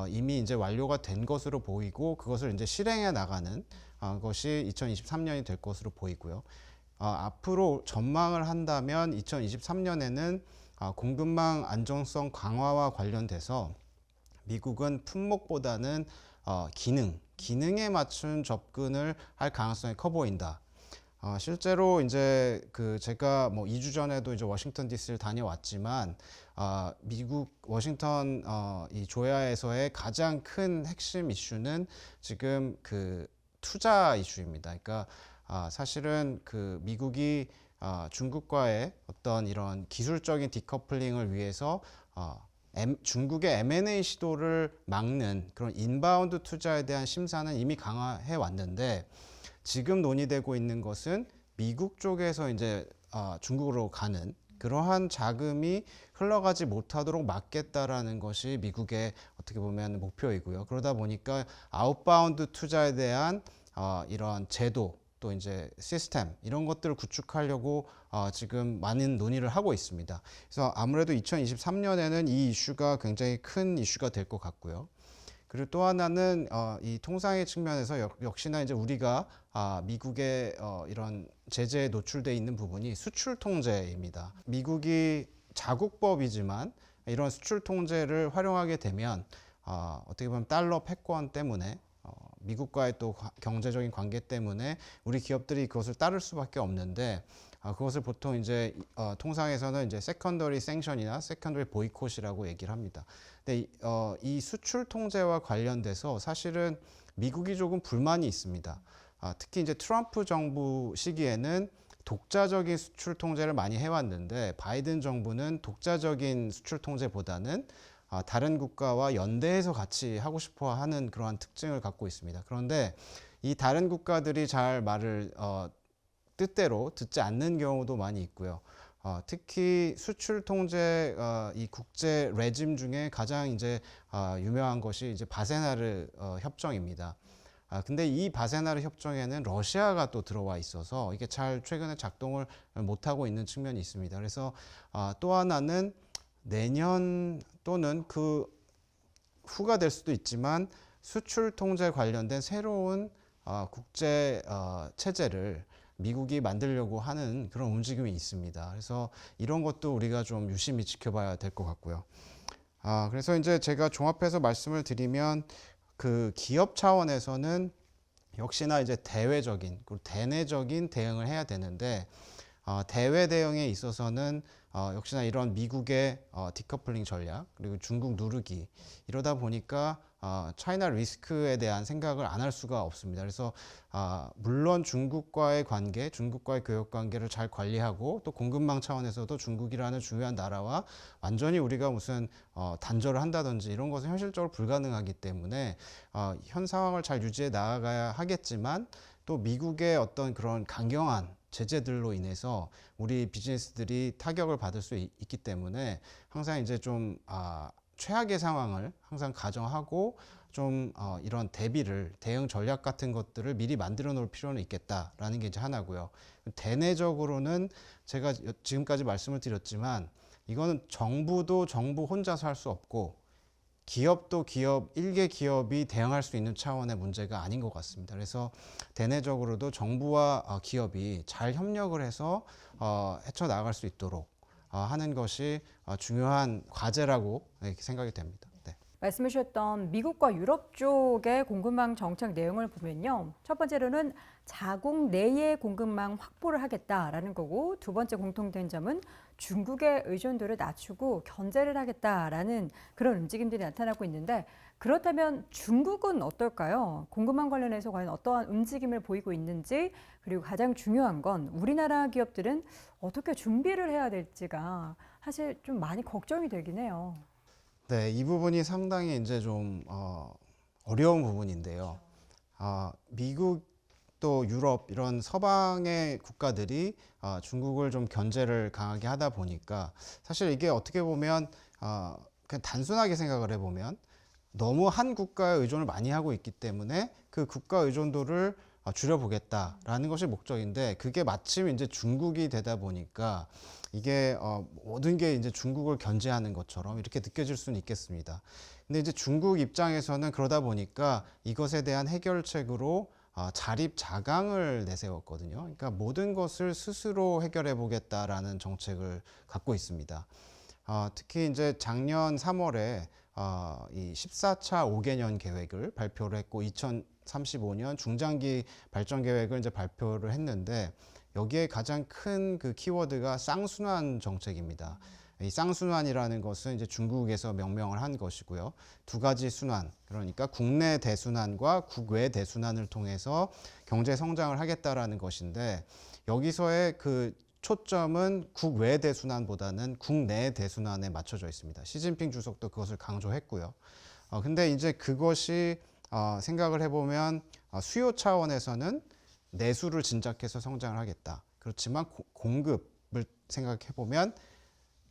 이미 이제 완료가 된 것으로 보이고 그것을 이제 실행해 나가는 것이 2023년이 될 것으로 보이고요. 앞으로 전망을 한다면 2023년에는 공급망 안정성 강화와 관련돼서 미국은 품목보다는 기능에 맞춘 접근을 할 가능성이 커 보인다. 실제로 이제 그 제가 뭐 2주 전에도 이제 워싱턴 DC를 다녀왔지만 미국 워싱턴 이 조야에서의 가장 큰 핵심 이슈는 지금 그 투자 이슈입니다. 그러니까 사실은 그 미국이 중국과의 어떤 이런 기술적인 디커플링을 위해서 중국의 M&A 시도를 막는 그런 인바운드 투자에 대한 심사는 이미 강화해 왔는데 지금 논의되고 있는 것은 미국 쪽에서 이제 중국으로 가는 그러한 자금이 흘러가지 못하도록 막겠다라는 것이 미국의 어떻게 보면 목표이고요. 그러다 보니까 아웃바운드 투자에 대한 이런 제도 또 이제 시스템 이런 것들을 구축하려고 지금 많은 논의를 하고 있습니다. 그래서 아무래도 2023년에는 이 이슈가 굉장히 큰 이슈가 될 것 같고요. 그리고 또 하나는 이 통상의 측면에서 역시나 이제 우리가 미국의 이런 제재에 노출돼 있는 부분이 수출 통제입니다. 미국이 자국법이지만 이런 수출 통제를 활용하게 되면 어떻게 보면 달러 패권 때문에 미국과의 또 경제적인 관계 때문에 우리 기업들이 그것을 따를 수밖에 없는데 그것을 보통 이제 통상에서는 이제 세컨더리 생션이나 세컨더리 보이콧이라고 얘기를 합니다. 근데 이 수출 통제와 관련돼서 사실은 미국이 조금 불만이 있습니다. 특히 이제 트럼프 정부 시기에는 독자적인 수출 통제를 많이 해왔는데 바이든 정부는 독자적인 수출 통제보다는 다른 국가와 연대해서 같이 하고 싶어 하는 그러한 특징을 갖고 있습니다. 그런데 이 다른 국가들이 잘 말을 뜻대로 듣지 않는 경우도 많이 있고요. 특히 수출 통제 이 국제 레짐 중에 가장 이제 유명한 것이 이제 바세나르 협정입니다. 근데 이 바세나르 협정에는 러시아가 또 들어와 있어서 이게 잘 최근에 작동을 못하고 있는 측면이 있습니다. 그래서 또 하나는 내년 또는 그 후가 될 수도 있지만 수출 통제 관련된 새로운 국제 체제를 미국이 만들려고 하는 그런 움직임이 있습니다. 그래서 이런 것도 우리가 좀 유심히 지켜봐야 될 것 같고요. 그래서 이제 제가 종합해서 말씀을 드리면 그 기업 차원에서는 역시나 이제 대외적인 그리고 대내적인 대응을 해야 되는데 대외 대응에 있어서는 역시나 이런 미국의 디커플링 전략 그리고 중국 누르기 이러다 보니까 차이나 리스크에 대한 생각을 안 할 수가 없습니다. 그래서 물론 중국과의 관계, 중국과의 교역 관계를 잘 관리하고 또 공급망 차원에서도 중국이라는 중요한 나라와 완전히 우리가 무슨 단절을 한다든지 이런 것은 현실적으로 불가능하기 때문에 현 상황을 잘 유지해 나아가야 하겠지만 또 미국의 어떤 그런 강경한 제재들로 인해서 우리 비즈니스들이 타격을 받을 수 있기 때문에 항상 이제 좀 최악의 상황을 항상 가정하고 좀 이런 대비를 대응 전략 같은 것들을 미리 만들어 놓을 필요는 있겠다라는 게 이제 하나고요. 대내적으로는 제가 지금까지 말씀을 드렸지만 이거는 정부도 정부 혼자서 할 수 없고 기업도 기업, 일개 기업이 대응할 수 있는 차원의 문제가 아닌 것 같습니다. 그래서 대내적으로도 정부와 기업이 잘 협력을 해서 헤쳐나갈 수 있도록 하는 것이 중요한 과제라고 이렇게 생각이 됩니다. 네. 말씀해 주셨던 미국과 유럽 쪽의 공급망 정책 내용을 보면요. 첫 번째로는 자국 내의 공급망 확보를 하겠다라는 거고, 두 번째 공통된 점은 중국의 의존도를 낮추고 견제를 하겠다라는 그런 움직임들이 나타나고 있는데, 그렇다면 중국은 어떨까요? 공급망 관련해서 과연 어떠한 움직임을 보이고 있는지, 그리고 가장 중요한 건 우리나라 기업들은 어떻게 준비를 해야 될지가 사실 좀 많이 걱정이 되긴 해요. 네, 이 부분이 상당히 이제 좀 어려운 부분인데요. 미국 또 유럽 이런 서방의 국가들이 중국을 좀 견제를 강하게 하다 보니까 사실 이게 어떻게 보면 그냥 단순하게 생각을 해보면 너무 한 국가에 의존을 많이 하고 있기 때문에 그 국가 의존도를 줄여보겠다라는 것이 목적인데 그게 마침 이제 중국이 되다 보니까 이게 모든 게 이제 중국을 견제하는 것처럼 이렇게 느껴질 수는 있겠습니다. 근데 이제 중국 입장에서는 그러다 보니까 이것에 대한 해결책으로 자립자강을 내세웠거든요. 그러니까 모든 것을 스스로 해결해 보겠다라는 정책을 갖고 있습니다. 특히 이제 작년 3월에 이 14차 5개년 계획을 발표를 했고 2035년 중장기 발전 계획을 이제 발표를 했는데 여기에 가장 큰 그 키워드가 쌍순환 정책입니다. 이 쌍순환이라는 것은 이제 중국에서 명명을 한 것이고요. 두 가지 순환, 그러니까 국내 대순환과 국외 대순환을 통해서 경제 성장을 하겠다라는 것인데 여기서의 그 초점은 국외 대순환보다는 국내 대순환에 맞춰져 있습니다. 시진핑 주석도 그것을 강조했고요. 근데 이제 그것이 생각을 해보면 수요 차원에서는 내수를 진작해서 성장을 하겠다. 그렇지만 공급을 생각해보면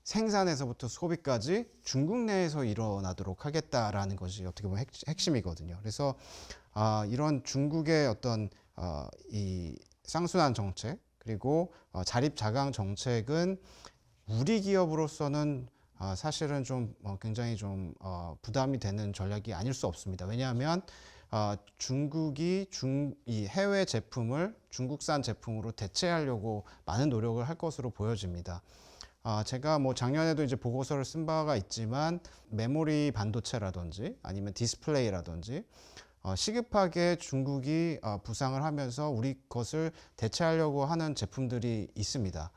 생산에서부터 소비까지 중국 내에서 일어나도록 하겠다라는 것이 어떻게 보면 핵심이거든요. 그래서 이런 중국의 어떤 이 쌍순환 정책 그리고 자립자강 정책은 우리 기업으로서는 사실은 좀 굉장히 좀 부담이 되는 전략이 아닐 수 없습니다. 왜냐하면 중국이 이 해외 제품을 중국산 제품으로 대체하려고 많은 노력을 할 것으로 보여집니다. 제가 뭐 작년에도 이제 보고서를 쓴 바가 있지만 메모리 반도체라든지 아니면 디스플레이라든지 시급하게 중국이 부상을 하면서 우리 것을 대체하려고 하는 제품들이 있습니다.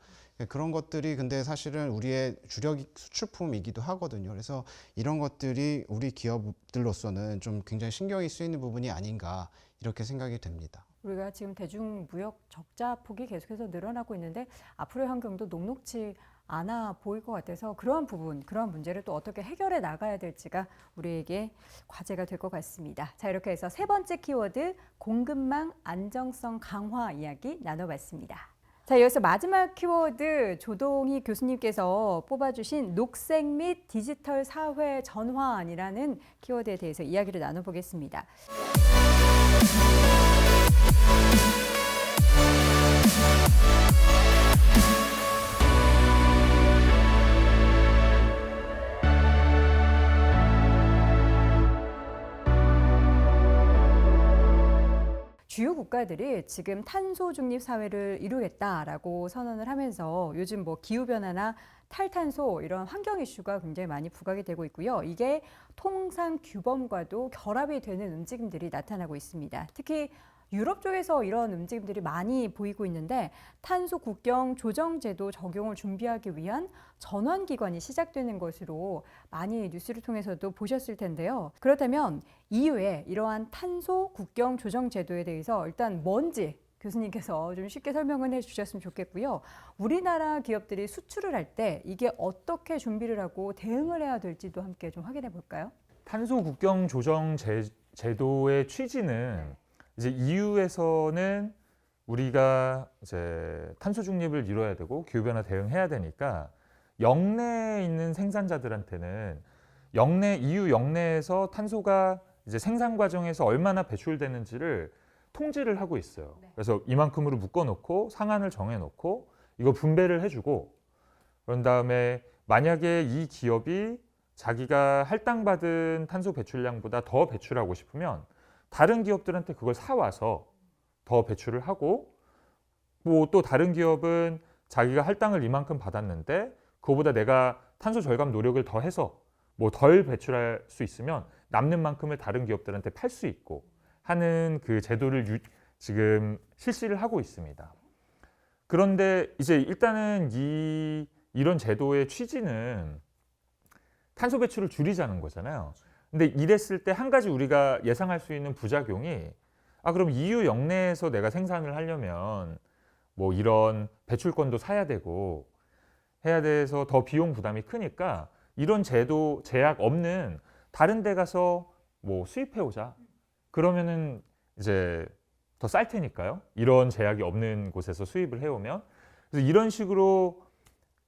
그런 것들이 근데 사실은 우리의 주력 수출품이기도 하거든요. 그래서 이런 것들이 우리 기업들로서는 좀 굉장히 신경이 쓰이는 부분이 아닌가 이렇게 생각이 됩니다. 우리가 지금 대중무역 적자 폭이 계속해서 늘어나고 있는데 앞으로의 환경도 녹록지 않아 보일 것 같아서 그러한 부분, 그러한 문제를 또 어떻게 해결해 나가야 될지가 우리에게 과제가 될 것 같습니다. 자, 이렇게 해서 세 번째 키워드 공급망 안정성 강화 이야기 나눠봤습니다. 자, 이어서 마지막 키워드 조동희 교수님께서 뽑아주신 녹색 및 디지털 사회 전환이라는 키워드에 대해서 이야기를 나눠보겠습니다. 주요 국가들이 지금 탄소 중립 사회를 이루겠다라고 선언을 하면서 요즘 뭐 기후변화나 탈탄소 이런 환경 이슈가 굉장히 많이 부각이 되고 있고요. 이게 통상 규범과도 결합이 되는 움직임들이 나타나고 있습니다. 특히 유럽 쪽에서 이런 움직임들이 많이 보이고 있는데 탄소 국경 조정 제도 적용을 준비하기 위한 전환 기간이 시작되는 것으로 많이 뉴스를 통해서도 보셨을 텐데요. 그렇다면 EU의 이러한 탄소 국경 조정 제도에 대해서 일단 뭔지 교수님께서 좀 쉽게 설명을 해주셨으면 좋겠고요. 우리나라 기업들이 수출을 할 때 이게 어떻게 준비를 하고 대응을 해야 될지도 함께 좀 확인해 볼까요? 탄소 국경 조정 제도의 취지는 이제 EU에서는 우리가 이제 탄소 중립을 이뤄야 되고 기후 변화 대응해야 되니까 영내에 있는 생산자들한테는 EU 영내에서 탄소가 이제 생산 과정에서 얼마나 배출되는지를 통지를 하고 있어요. 그래서 이만큼으로 묶어놓고 상한을 정해놓고 이거 분배를 해주고 그런 다음에 만약에 이 기업이 자기가 할당받은 탄소 배출량보다 더 배출하고 싶으면 다른 기업들한테 그걸 사와서 더 배출을 하고 뭐 또 다른 기업은 자기가 할당을 이만큼 받았는데 그거보다 내가 탄소 절감 노력을 더 해서 뭐 덜 배출할 수 있으면 남는 만큼을 다른 기업들한테 팔 수 있고 하는 그 제도를 지금 실시를 하고 있습니다. 그런데 이제 일단은 이런 제도의 취지는 탄소 배출을 줄이자는 거잖아요. 근데 이랬을 때 한 가지 우리가 예상할 수 있는 부작용이 그럼 EU 영내에서 내가 생산을 하려면 뭐 이런 배출권도 사야 되고 해야 돼서 더 비용 부담이 크니까 이런 제도 제약 없는 다른 데 가서 뭐 수입해 오자. 그러면은 이제 더 쌀 테니까요. 이런 제약이 없는 곳에서 수입을 해오면. 그래서 이런 식으로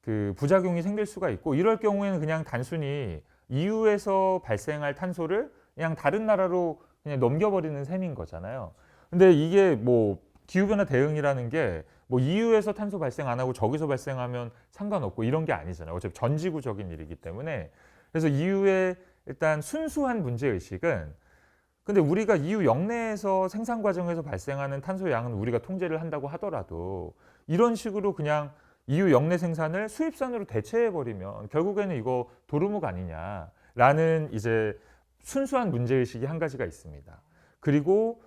그 부작용이 생길 수가 있고 이럴 경우에는 그냥 단순히 EU에서 발생할 탄소를 그냥 다른 나라로 그냥 넘겨버리는 셈인 거잖아요. 근데 이게 뭐 기후변화 대응이라는 게 뭐 EU에서 탄소 발생 안 하고 저기서 발생하면 상관없고 이런 게 아니잖아요. 어차피 전지구적인 일이기 때문에. 그래서 EU의 일단 순수한 문제의식은 근데 우리가 EU 영내에서 생산 과정에서 발생하는 탄소 양은 우리가 통제를 한다고 하더라도 이런 식으로 그냥 EU 영내 생산을 수입산으로 대체해버리면 결국에는 이거 도루묵 아니냐라는 이제 순수한 문제의식이 한 가지가 있습니다. 그리고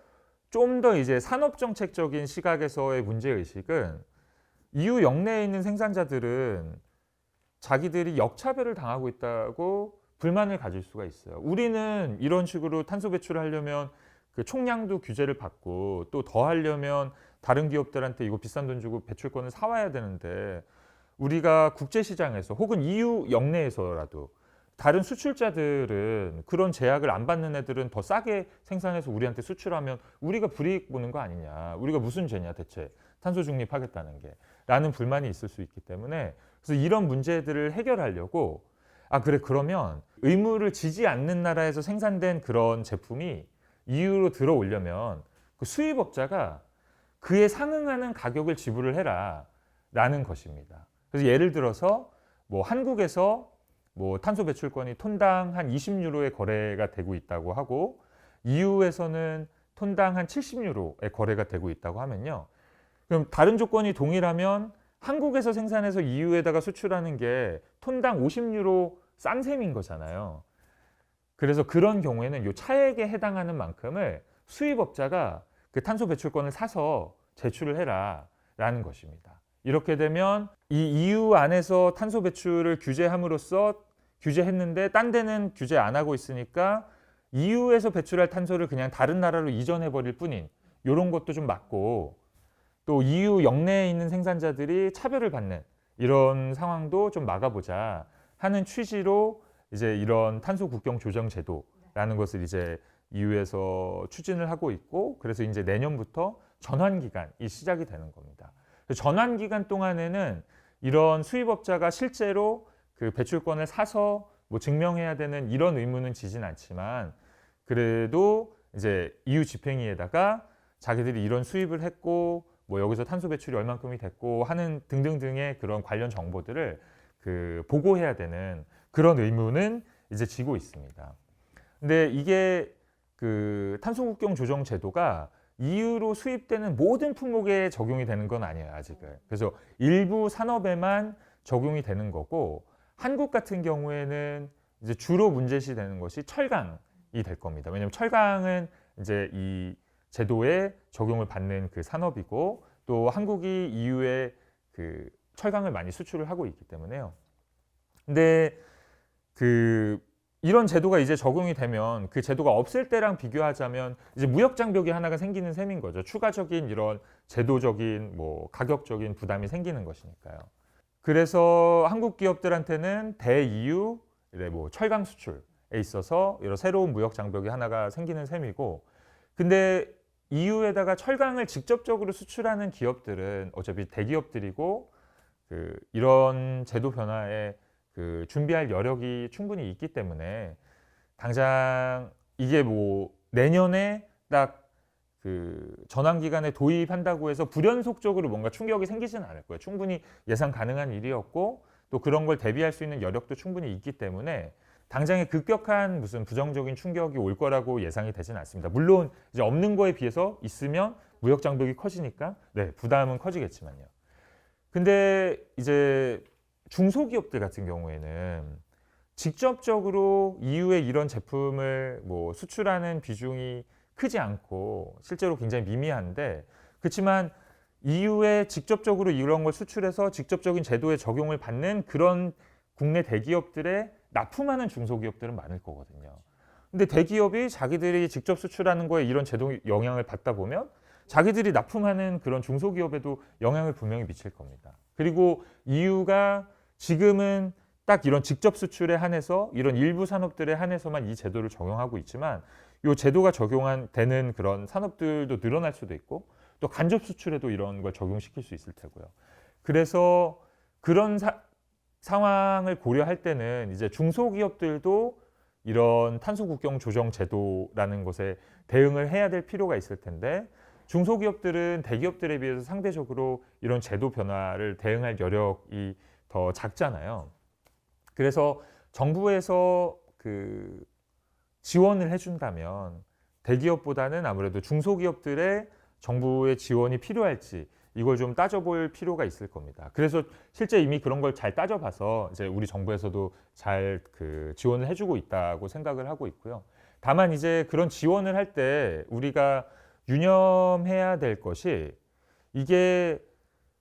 좀 더 이제 산업정책적인 시각에서의 문제의식은 EU 영내에 있는 생산자들은 자기들이 역차별을 당하고 있다고 불만을 가질 수가 있어요. 우리는 이런 식으로 탄소 배출을 하려면 그 총량도 규제를 받고 또 더 하려면 다른 기업들한테 이거 비싼 돈 주고 배출권을 사와야 되는데 우리가 국제시장에서 혹은 EU 영내에서라도 다른 수출자들은 그런 제약을 안 받는 애들은 더 싸게 생산해서 우리한테 수출하면 우리가 불이익 보는 거 아니냐. 우리가 무슨 죄냐 대체 탄소 중립하겠다는 게 라는 불만이 있을 수 있기 때문에 그래서 이런 문제들을 해결하려고 그래 그러면 의무를 지지 않는 나라에서 생산된 그런 제품이 EU로 들어오려면 그 수입업자가 그에 상응하는 가격을 지불을 해라 라는 것입니다. 그래서 예를 들어서 뭐 한국에서 뭐 탄소 배출권이 톤당 한 20유로의 거래가 되고 있다고 하고 EU에서는 톤당 한 70유로의 거래가 되고 있다고 하면요. 그럼 다른 조건이 동일하면 한국에서 생산해서 EU에다가 수출하는 게 톤당 50유로 싼 셈인 거잖아요. 그래서 그런 경우에는 이 차액에 해당하는 만큼을 수입업자가 그 탄소 배출권을 사서 제출을 해라 라는 것입니다. 이렇게 되면 이 EU 안에서 탄소 배출을 규제함으로써 규제했는데 딴 데는 규제 안 하고 있으니까 EU에서 배출할 탄소를 그냥 다른 나라로 이전해 버릴 뿐인 이런 것도 좀 막고 또 EU 영내에 있는 생산자들이 차별을 받는 이런 상황도 좀 막아보자 하는 취지로 이제 이런 탄소 국경 조정 제도라는 것을 이제 EU에서 추진을 하고 있고 그래서 이제 내년부터 전환 기간이 시작이 되는 겁니다. 전환 기간 동안에는 이런 수입업자가 실제로 그 배출권을 사서 뭐 증명해야 되는 이런 의무는 지진 않지만 그래도 이제 EU 집행위에다가 자기들이 이런 수입을 했고 뭐 여기서 탄소 배출이 얼만큼이 됐고 하는 등등등의 그런 관련 정보들을 그 보고해야 되는 그런 의무는 이제 지고 있습니다. 근데 이게 그 탄소 국경 조정 제도가 EU로 수입되는 모든 품목에 적용이 되는 건 아니에요, 아직은. 그래서 일부 산업에만 적용이 되는 거고 한국 같은 경우에는 이제 주로 문제시 되는 것이 철강이 될 겁니다. 왜냐하면 철강은 이제 이 제도에 적용을 받는 그 산업이고 또 한국이 EU에 그 철강을 많이 수출을 하고 있기 때문에요. 근데 이런 제도가 이제 적용이 되면 그 제도가 없을 때랑 비교하자면 이제 무역 장벽이 하나가 생기는 셈인 거죠. 추가적인 이런 제도적인 뭐 가격적인 부담이 생기는 것이니까요. 그래서 한국 기업들한테는 대EU 뭐 철강 수출에 있어서 이런 새로운 무역 장벽이 하나가 생기는 셈이고, 근데 EU에다가 철강을 직접적으로 수출하는 기업들은 어차피 대기업들이고 이런 제도 변화에 준비할 여력이 충분히 있기 때문에 당장 이게 뭐 내년에 딱 전환 기간에 도입한다고 해서 불연속적으로 뭔가 충격이 생기지는 않을 거예요. 충분히 예상 가능한 일이었고 또 그런 걸 대비할 수 있는 여력도 충분히 있기 때문에 당장에 급격한 무슨 부정적인 충격이 올 거라고 예상이 되지는 않습니다. 물론 이제 없는 거에 비해서 있으면 무역 장벽이 커지니까 네, 부담은 커지겠지만요. 근데 이제 중소기업들 같은 경우에는 직접적으로 EU에 이런 제품을 뭐 수출하는 비중이 크지 않고 실제로 굉장히 미미한데, 그렇지만 EU에 직접적으로 이런 걸 수출해서 직접적인 제도에 적용을 받는 그런 국내 대기업들에 납품하는 중소기업들은 많을 거거든요. 근데 대기업이 자기들이 직접 수출하는 거에 이런 제도 영향을 받다 보면 자기들이 납품하는 그런 중소기업에도 영향을 분명히 미칠 겁니다. 그리고 EU가 지금은 딱 이런 직접 수출에 한해서 이런 일부 산업들에 한해서만 이 제도를 적용하고 있지만 이 제도가 적용되는 그런 산업들도 늘어날 수도 있고 또 간접 수출에도 이런 걸 적용시킬 수 있을 테고요. 그래서 그런 상황을 고려할 때는 이제 중소기업들도 이런 탄소 국경 조정 제도라는 것에 대응을 해야 될 필요가 있을 텐데, 중소기업들은 대기업들에 비해서 상대적으로 이런 제도 변화를 대응할 여력이 더 작잖아요. 그래서 정부에서 지원을 해준다면 대기업보다는 아무래도 중소기업들의 정부의 지원이 필요할지 이걸 좀 따져볼 필요가 있을 겁니다. 그래서 실제 이미 그런 걸 잘 따져봐서 이제 우리 정부에서도 잘 지원을 해주고 있다고 생각을 하고 있고요. 다만 이제 그런 지원을 할 때 우리가 유념해야 될 것이 이게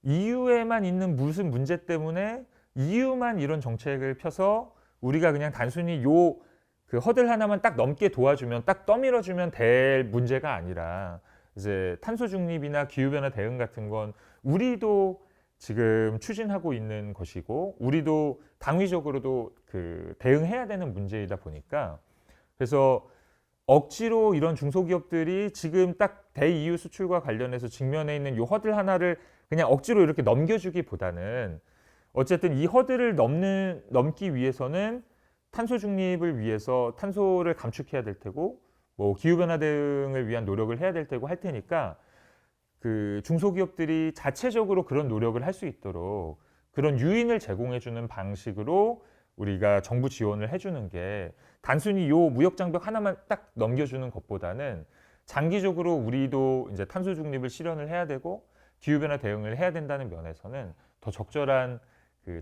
EU에만 있는 무슨 문제 때문에 EU만 이런 정책을 펴서 우리가 그냥 단순히 허들 하나만 딱 넘게 도와주면 딱 떠밀어주면 될 문제가 아니라 이제 탄소 중립이나 기후변화 대응 같은 건 우리도 지금 추진하고 있는 것이고 우리도 당위적으로도 대응해야 되는 문제이다 보니까, 그래서 억지로 이런 중소기업들이 지금 딱 대EU 수출과 관련해서 직면해 있는 이 허들 하나를 그냥 억지로 이렇게 넘겨주기보다는 어쨌든 이 허들을 넘기 위해서는 탄소 중립을 위해서 탄소를 감축해야 될 테고 뭐 기후변화 대응을 위한 노력을 해야 될 테고 할 테니까 중소기업들이 자체적으로 그런 노력을 할 수 있도록 그런 유인을 제공해주는 방식으로 우리가 정부 지원을 해주는 게 단순히 요 무역 장벽 하나만 딱 넘겨주는 것보다는 장기적으로 우리도 이제 탄소 중립을 실현을 해야 되고 기후변화 대응을 해야 된다는 면에서는 더 적절한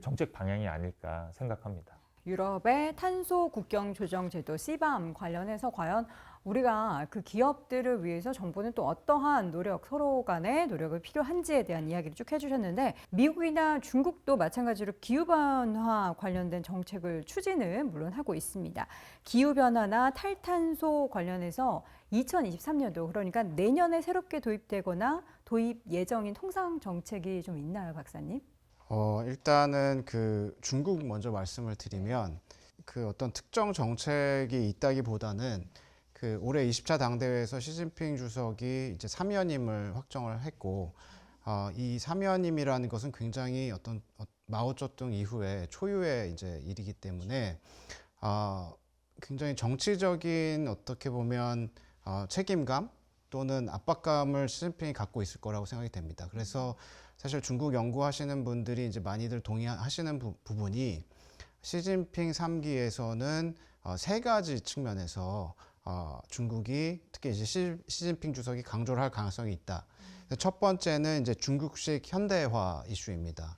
정책 방향이 아닐까 생각합니다. 유럽의 탄소 국경 조정 제도 CBAM 관련해서 과연 우리가 그 기업들을 위해서 정부는 또 어떠한 노력, 서로 간의 노력을 필요한지에 대한 이야기를 쭉 해주셨는데, 미국이나 중국도 마찬가지로 기후변화 관련된 정책을 추진을 물론 하고 있습니다. 기후변화나 탈탄소 관련해서 2023년도 그러니까 내년에 새롭게 도입되거나 도입 예정인 통상 정책이 좀 있나요, 박사님? 일단은 중국 먼저 말씀을 드리면 어떤 특정 정책이 있다기보다는 올해 20차 당대회에서 시진핑 주석이 이제 사면임을 확정을 했고, 이 사면임이라는 것은 굉장히 어떤 마오쩌둥 이후에 초유의 이제 일이기 때문에 굉장히 정치적인 어떻게 보면 책임감 또는 압박감을 시진핑이 갖고 있을 거라고 생각이 됩니다. 그래서 사실 중국 연구하시는 분들이 이제 많이들 동의하시는 부분이 시진핑 3기에서는 세 가지 측면에서 중국이 특히 이제 시진핑 주석이 강조를 할 가능성이 있다. 첫 번째는 이제 중국식 현대화 이슈입니다.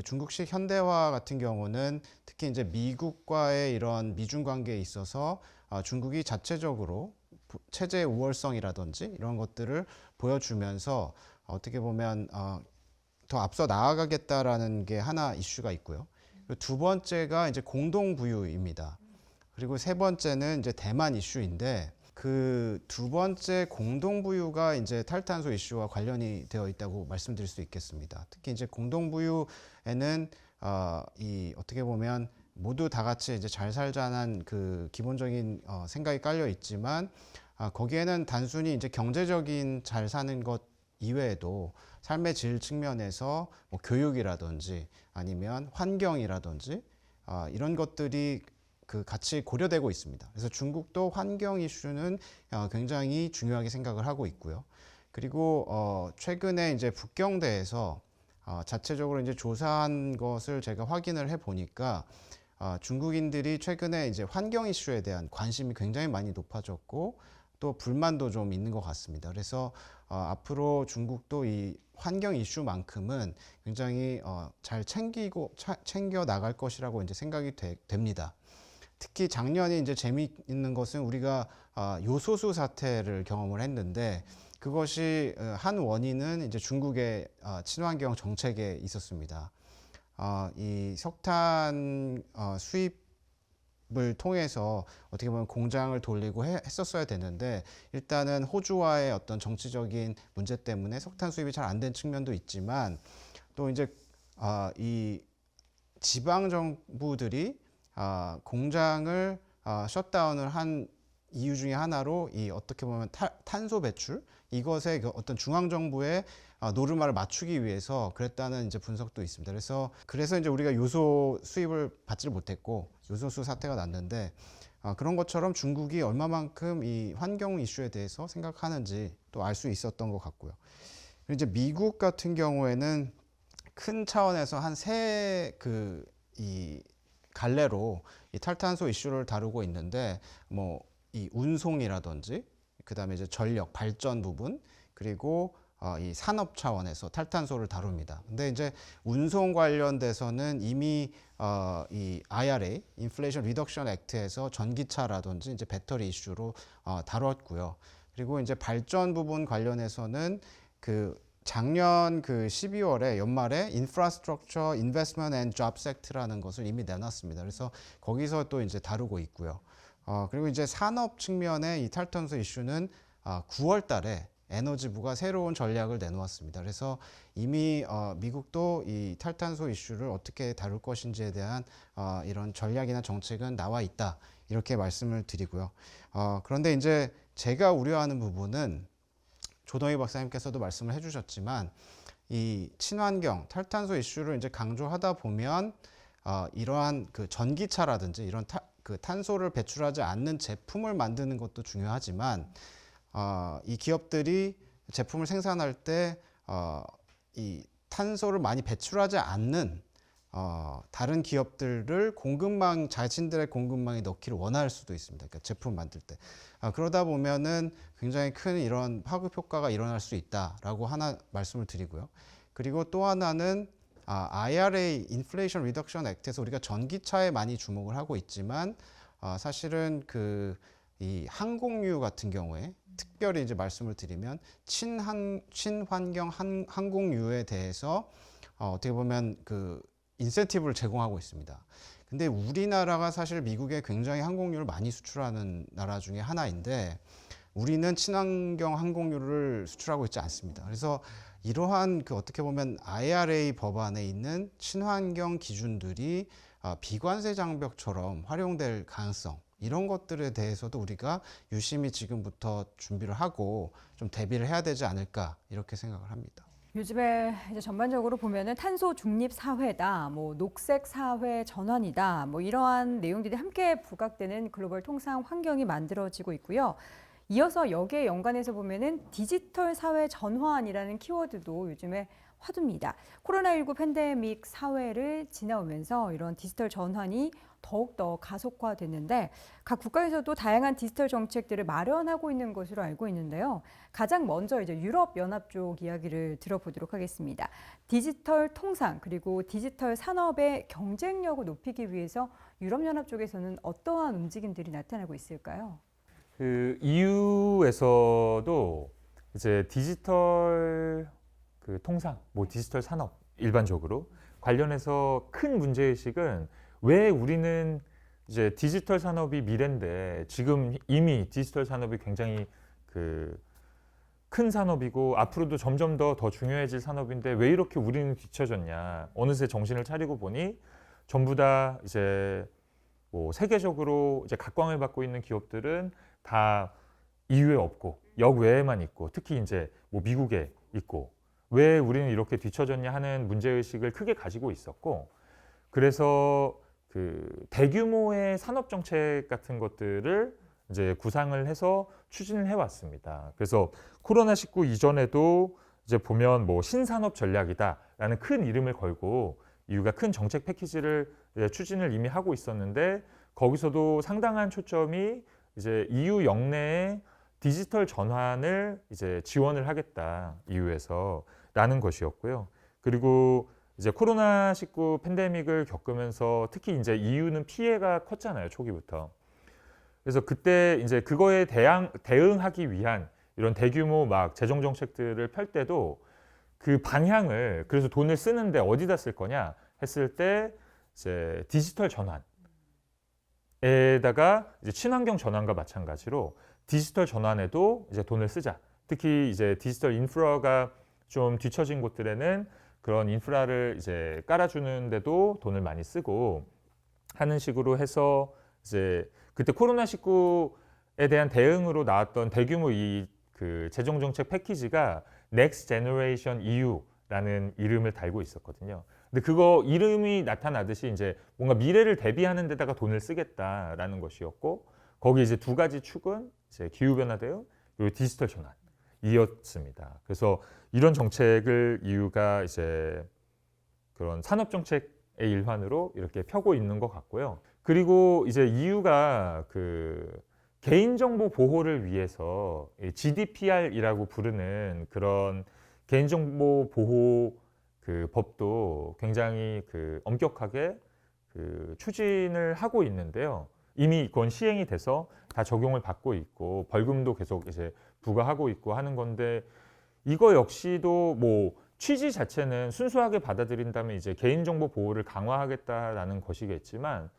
중국식 현대화 같은 경우는 특히 이제 미국과의 이런 미중 관계에 있어서 중국이 자체적으로 체제의 우월성이라든지 이런 것들을 보여주면서 어떻게 보면 더 앞서 나아가겠다라는 게 하나 이슈가 있고요. 그리고 두 번째가 이제 공동부유입니다. 그리고 세 번째는 이제 대만 이슈인데 그 두 번째 공동부유가 이제 탈탄소 이슈와 관련이 되어 있다고 말씀드릴 수 있겠습니다. 특히 이제 공동부유에는 이 어떻게 보면 모두 다 같이 이제 잘 살자는 그 기본적인 생각이 깔려 있지만 거기에는 단순히 이제 경제적인 잘 사는 것 이외에도 삶의 질 측면에서 뭐 교육이라든지 아니면 환경이라든지 이런 것들이 그 같이 고려되고 있습니다. 그래서 중국도 환경 이슈는 굉장히 중요하게 생각을 하고 있고요. 그리고 최근에 이제 북경대에서 자체적으로 이제 조사한 것을 제가 확인을 해 보니까 중국인들이 최근에 이제 환경 이슈에 대한 관심이 굉장히 많이 높아졌고 또 불만도 좀 있는 것 같습니다. 그래서 앞으로 중국도 이 환경 이슈만큼은 굉장히 잘 챙겨 나갈 것이라고 이제 생각이 됩니다. 특히 작년에 이제 재미있는 것은 우리가 요소수 사태를 경험을 했는데 그것이 한 원인은 이제 중국의 친환경 정책에 있었습니다. 이 석탄 수입을 통해서 어떻게 보면 공장을 돌리고 했었어야 되는데 일단은 호주와의 어떤 정치적인 문제 때문에 석탄 수입이 잘 안 된 측면도 있지만 또 이제 이 지방 정부들이 공장을 셧다운을 한 이유 중에 하나로 이 어떻게 보면 탄소 배출 이것에 어떤 중앙 정부의 노르마를 맞추기 위해서 그랬다는 이제 분석도 있습니다. 그래서 이제 우리가 요소 수입을 받지를 못했고 요소수 사태가 났는데 그런 것처럼 중국이 얼마만큼 이 환경 이슈에 대해서 생각하는지 또 알 수 있었던 것 같고요. 그리고 이제 미국 같은 경우에는 큰 차원에서 한 세 이 갈래로 이 탈탄소 이슈를 다루고 있는데 뭐 이 운송이라든지 그다음에 이제 전력 발전 부분 그리고 이 산업 차원에서 탈탄소를 다룹니다. 근데 이제 운송 관련돼서는 이미 이 IRA, Inflation Reduction Act에서 전기차라든지 이제 배터리 이슈로 다뤘고요. 그리고 이제 발전 부분 관련해서는 그 작년 그 12월에 연말에 Infrastructure Investment and Jobs Act라는 것을 이미 내놨습니다. 그래서 거기서 또 이제 다루고 있고요. 그리고 이제 산업 측면의 이 탈탄소 이슈는 9월 달에 에너지부가 새로운 전략을 내놓았습니다. 그래서 이미 미국도 이 탈탄소 이슈를 어떻게 다룰 것인지에 대한 이런 전략이나 정책은 나와 있다. 이렇게 말씀을 드리고요. 그런데 이제 제가 우려하는 부분은 조동희 박사님께서도 말씀을 해주셨지만 이 친환경 탈탄소 이슈를 이제 강조하다 보면 이러한 그 전기차라든지 이런 그 탄소를 배출하지 않는 제품을 만드는 것도 중요하지만 이 기업들이 제품을 생산할 때 이 탄소를 많이 배출하지 않는 다른 기업들을 공급망 자신들의 공급망에 넣기를 원할 수도 있습니다. 그러니까 제품 만들 때 그러다 보면은 굉장히 큰 이런 파급 효과가 일어날 수 있다라고 하나 말씀을 드리고요. 그리고 또 하나는 IRA Inflation Reduction Act에서 우리가 전기차에 많이 주목을 하고 있지만 사실은 이 항공유 같은 경우에 특별히 이제 말씀을 드리면 친환경 항공유에 대해서 어떻게 보면 그 인센티브를 제공하고 있습니다. 근데 우리나라가 사실 미국에 굉장히 항공유를 많이 수출하는 나라 중에 하나인데 우리는 친환경 항공유를 수출하고 있지 않습니다. 그래서 이러한 그 어떻게 보면 IRA 법안에 있는 친환경 기준들이 비관세 장벽처럼 활용될 가능성 이런 것들에 대해서도 우리가 유심히 지금부터 준비를 하고 좀 대비를 해야 되지 않을까 이렇게 생각을 합니다. 요즘에 이제 전반적으로 보면은 탄소 중립 사회다, 뭐 녹색 사회 전환이다, 뭐 이러한 내용들이 함께 부각되는 글로벌 통상 환경이 만들어지고 있고요. 이어서 여기에 연관해서 보면은 디지털 사회 전환이라는 키워드도 요즘에 화두입니다. 코로나19 팬데믹 사회를 지나오면서 이런 디지털 전환이 더욱더 가속화됐는데 각 국가에서도 다양한 디지털 정책들을 마련하고 있는 것으로 알고 있는데요. 가장 먼저 이제 유럽 연합 쪽 이야기를 들어보도록 하겠습니다. 디지털 통상 그리고 디지털 산업의 경쟁력을 높이기 위해서 유럽 연합 쪽에서는 어떠한 움직임들이 나타나고 있을까요? 그 EU에서도 이제 디지털 그 통상, 뭐 디지털 산업 일반적으로 관련해서 큰 문제의식은 왜 우리는 이제 디지털 산업이 미래인데 지금 이미 디지털 산업이 굉장히 그 큰 산업이고 앞으로도 점점 더 중요해질 산업인데 왜 이렇게 우리는 뒤처졌냐. 어느새 정신을 차리고 보니 전부 다 이제 뭐 세계적으로 이제 각광을 받고 있는 기업들은 다 EU에 없고 역외에만 있고 특히 이제 뭐 미국에 있고 왜 우리는 이렇게 뒤처졌냐 하는 문제의식을 크게 가지고 있었고 그래서 그 대규모의 산업 정책 같은 것들을 이제 구상을 해서 추진을 해왔습니다. 그래서 코로나19 이전에도 이제 보면 뭐 신산업 전략이다라는 큰 이름을 걸고 EU가 큰 정책 패키지를 추진을 이미 하고 있었는데 거기서도 상당한 초점이 이제 EU 역내의 디지털 전환을 이제 지원을 하겠다 EU에서 라는 것이었고요. 그리고 이제 코로나19 팬데믹을 겪으면서 특히 이제 EU는 피해가 컸잖아요, 초기부터. 그래서 그때 이제 그거에 대응하기 위한 이런 대규모 막 재정 정책들을 펼 때도 그 방향을 그래서 돈을 쓰는데 어디다 쓸 거냐 했을 때 이제 디지털 전환에다가 이제 친환경 전환과 마찬가지로 디지털 전환에도 이제 돈을 쓰자. 특히 이제 디지털 인프라가 좀 뒤처진 곳들에는 그런 인프라를 이제 깔아주는데도 돈을 많이 쓰고 하는 식으로 해서 이제 그때 코로나19에 대한 대응으로 나왔던 대규모 이 그 재정 정책 패키지가 Next Generation EU라는 이름을 달고 있었거든요. 근데 그거 이름이 나타나듯이 이제 뭔가 미래를 대비하는 데다가 돈을 쓰겠다라는 것이었고 거기 이제 두 가지 축은 이제 기후 변화 대응 그리고 디지털 전환이었습니다. 그래서 이런 정책을 EU가 이제 그런 산업 정책의 일환으로 이렇게 펴고 있는 것 같고요. 그리고 이제 EU가 그 개인정보 보호를 위해서 GDPR이라고 부르는 그런 개인정보 보호 그 법도 굉장히 그 엄격하게 그 추진을 하고 있는데요. 이미 그건 시행이 돼서 다 적용을 받고 있고 벌금도 계속 이제 부과하고 있고 하는 건데 이거 역시도 뭐 취지 자체는 순수하게 받아들인다면 이제 개인정보 보호를 강화하겠다라는 것이겠지만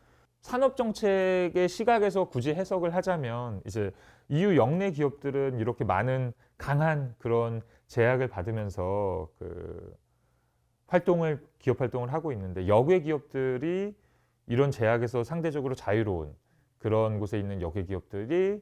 산업 정책의 시각에서 굳이 해석을 하자면 이제 EU 역내 기업들은 이렇게 많은 강한 그런 제약을 받으면서 그 기업 활동을 하고 있는데 역외 기업들이 이런 제약에서 상대적으로 자유로운 그런 곳에 있는 역외 기업들이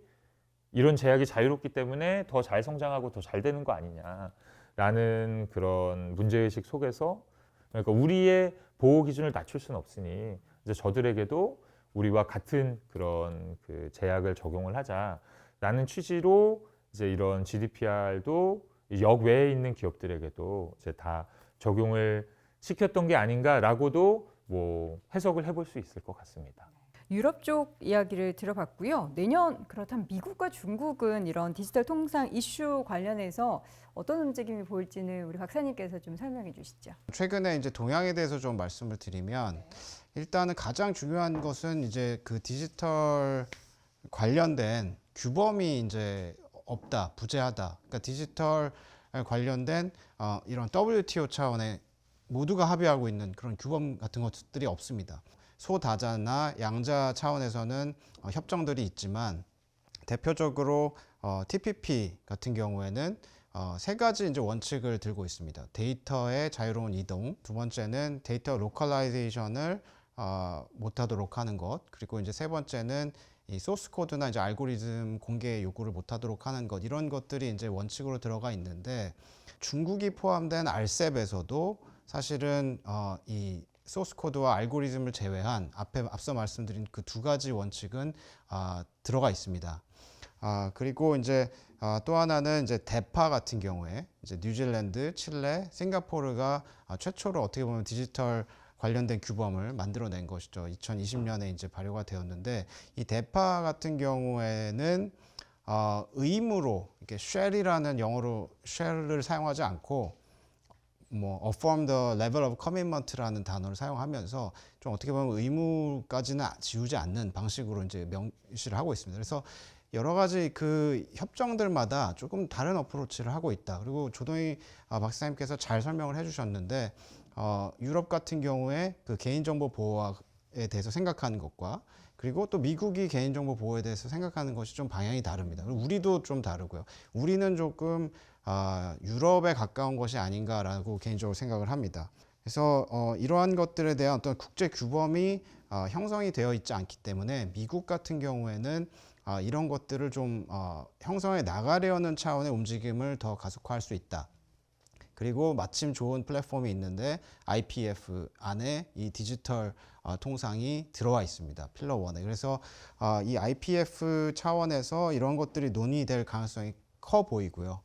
이런 제약이 자유롭기 때문에 더 잘 성장하고 더 잘 되는 거 아니냐라는 그런 문제의식 속에서 그러니까 우리의 보호 기준을 낮출 수는 없으니 이제 저들에게도 우리와 같은 그런 그 제약을 적용을 하자라는 취지로 이제 이런 GDPR도 역외에 있는 기업들에게도 이제 다 적용을 시켰던 게 아닌가라고도 뭐 해석을 해볼 수 있을 것 같습니다. 유럽 쪽 이야기를 들어봤고요. 내년 그렇다면 미국과 중국은 이런 디지털 통상 이슈 관련해서 어떤 움직임이 보일지는 우리 박사님께서 좀 설명해 주시죠. 최근에 이제 동향에 대해서 좀 말씀을 드리면 일단은 가장 중요한 것은 이제 그 디지털 관련된 규범이 이제 없다, 부재하다. 그러니까 디지털 관련된 이런 WTO 차원의 모두가 합의하고 있는 그런 규범 같은 것들이 없습니다. 소다자나 양자 차원에서는 협정들이 있지만 대표적으로 TPP 같은 경우에는 세 가지 이제 원칙을 들고 있습니다. 데이터의 자유로운 이동, 두 번째는 데이터 로컬라이제이션을 못하도록 하는 것, 그리고 이제 세 번째는 이 소스 코드나 이제 알고리즘 공개 요구를 못하도록 하는 것, 이런 것들이 이제 원칙으로 들어가 있는데 중국이 포함된 RCEP에서도 사실은 이 소스 코드와 알고리즘을 제외한 앞서 말씀드린 그 두 가지 원칙은 들어가 있습니다. 그리고 이제 또 하나는 이제 대파 같은 경우에 이제 뉴질랜드, 칠레, 싱가포르가 최초로 어떻게 보면 디지털 관련된 규범을 만들어낸 것이죠. 2020년에 이제 발효가 되었는데 이 대파 같은 경우에는 의무로 이렇게 shall이라는 영어로 shall을 사용하지 않고 뭐 affirm the level of commitment라는 단어를 사용하면서 좀 어떻게 보면 의무까지는 지우지 않는 방식으로 이제 명시를 하고 있습니다. 그래서 여러 가지 그 협정들마다 조금 다른 어프로치를 하고 있다. 그리고 조동희 박사님께서 잘 설명을 해주셨는데 유럽 같은 경우에 그 개인정보 보호에 대해서 생각하는 것과 그리고 또 미국이 개인정보 보호에 대해서 생각하는 것이 좀 방향이 다릅니다. 그리고 우리도 좀 다르고요. 우리는 조금 유럽에 가까운 것이 아닌가라고 개인적으로 생각을 합니다. 그래서 이러한 것들에 대한 어떤 국제 규범이 형성이 되어 있지 않기 때문에 미국 같은 경우에는 이런 것들을 좀 형성해 나가려는 차원의 움직임을 더 가속화할 수 있다. 그리고 마침 좋은 플랫폼이 있는데 IPF 안에 이 디지털 통상이 들어와 있습니다. 필러 1에. 그래서 이 IPF 차원에서 이런 것들이 논의될 가능성이 커 보이고요.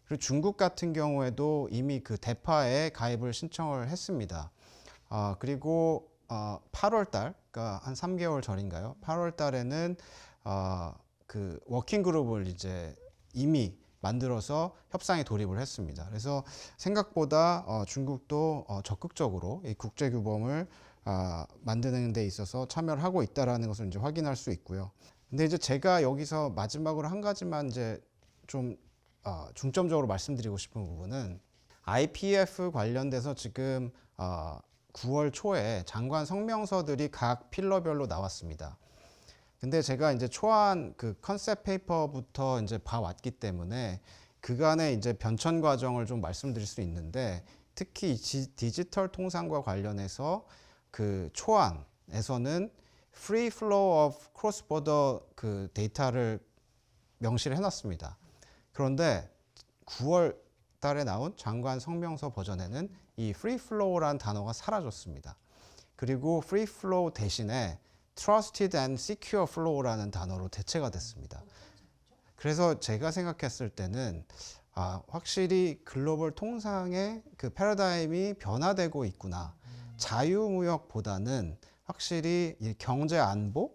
그리고 중국 같은 경우에도 이미 그 대파에 가입을 신청을 했습니다. 그리고 8월 달, 그러니까 한 3개월 전인가요? 8월 달에는 그 워킹 그룹을 이제 이미 만들어서 협상에 돌입을 했습니다. 그래서 생각보다 중국도 적극적으로 이 국제 규범을 만드는 데 있어서 참여를 하고 있다라는 것을 이제 확인할 수 있고요. 근데 이제 제가 여기서 마지막으로 한 가지만 이제 좀 중점적으로 말씀드리고 싶은 부분은 IPF 관련돼서 지금 9월 초에 장관 성명서들이 각 필러별로 나왔습니다. 근데 제가 이제 초안 그 컨셉 페이퍼부터 이제 봐왔기 때문에 그간의 이제 변천 과정을 좀 말씀드릴 수 있는데 특히 디지털 통상과 관련해서 그 초안에서는 Free Flow of Cross Border 그 데이터를 명시를 해놨습니다. 그런데 9월 달에 나온 장관 성명서 버전에는 이 Free Flow라는 단어가 사라졌습니다. 그리고 Free Flow 대신에 Trusted and Secure Flow라는 단어로 대체가 됐습니다. 그래서 제가 생각했을 때는 확실히 글로벌 통상의 그 패러다임이 변화되고 있구나. 자유무역보다는 확실히 이 경제 안보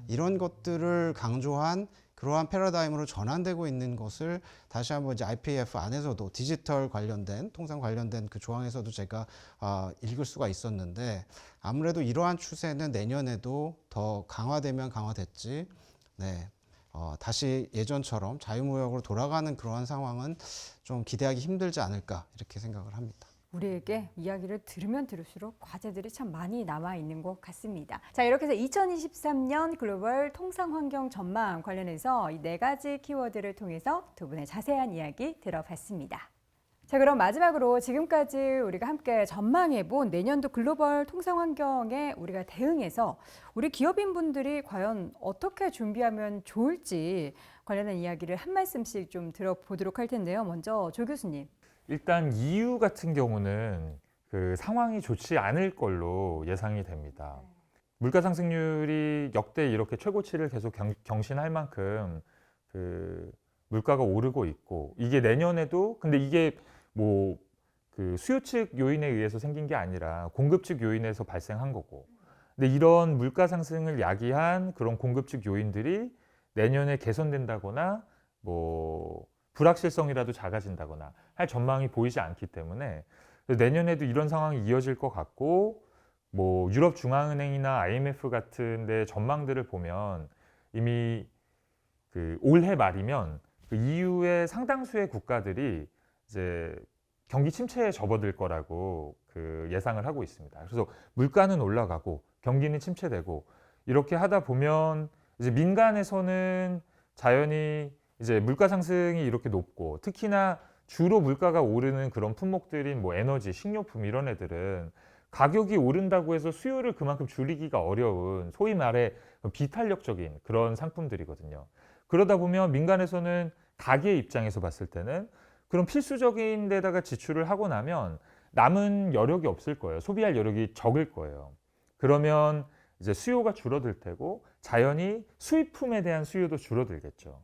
이런 것들을 강조한 그러한 패러다임으로 전환되고 있는 것을 다시 한번 이제 IPF 안에서도 디지털 관련된 통상 관련된 그 조항에서도 제가 읽을 수가 있었는데 아무래도 이러한 추세는 내년에도 더 강화되면 강화됐지 네, 다시 예전처럼 자유무역으로 돌아가는 그러한 상황은 좀 기대하기 힘들지 않을까 이렇게 생각을 합니다. 우리에게 이야기를 들으면 들을수록 과제들이 참 많이 남아 있는 것 같습니다. 자, 이렇게 해서 2023년 글로벌 통상 환경 전망 관련해서 이 4가지 키워드를 통해서 두 분의 자세한 이야기 들어봤습니다. 자, 그럼 마지막으로 지금까지 우리가 함께 전망해본 내년도 글로벌 통상 환경에 우리가 대응해서 우리 기업인분들이 과연 어떻게 준비하면 좋을지 관련한 이야기를 한 말씀씩 좀 들어보도록 할 텐데요. 먼저 조 교수님. 일단 EU 같은 경우는 그 상황이 좋지 않을 걸로 예상이 됩니다. 물가 상승률이 역대 이렇게 최고치를 계속 경신할 만큼 그 물가가 오르고 있고 이게 내년에도 근데 이게 뭐 그 수요 측 요인에 의해서 생긴 게 아니라 공급 측 요인에서 발생한 거고 근데 이런 물가 상승을 야기한 그런 공급 측 요인들이 내년에 개선된다거나 뭐 불확실성이라도 작아진다거나 할 전망이 보이지 않기 때문에 내년에도 이런 상황이 이어질 것 같고 뭐 유럽 중앙은행이나 IMF 같은 데 전망들을 보면 이미 그 올해 말이면 그 EU의 상당수의 국가들이 이제 경기 침체에 접어들 거라고 그 예상을 하고 있습니다. 그래서 물가는 올라가고 경기는 침체되고 이렇게 하다 보면 이제 민간에서는 자연히 이제 물가 상승이 이렇게 높고 특히나 주로 물가가 오르는 그런 품목들인 뭐 에너지, 식료품 이런 애들은 가격이 오른다고 해서 수요를 그만큼 줄이기가 어려운 소위 말해 비탄력적인 그런 상품들이거든요. 그러다 보면 민간에서는 가게 입장에서 봤을 때는 그런 필수적인 데다가 지출을 하고 나면 남은 여력이 없을 거예요. 소비할 여력이 적을 거예요. 그러면 이제 수요가 줄어들 테고 자연히 수입품에 대한 수요도 줄어들겠죠.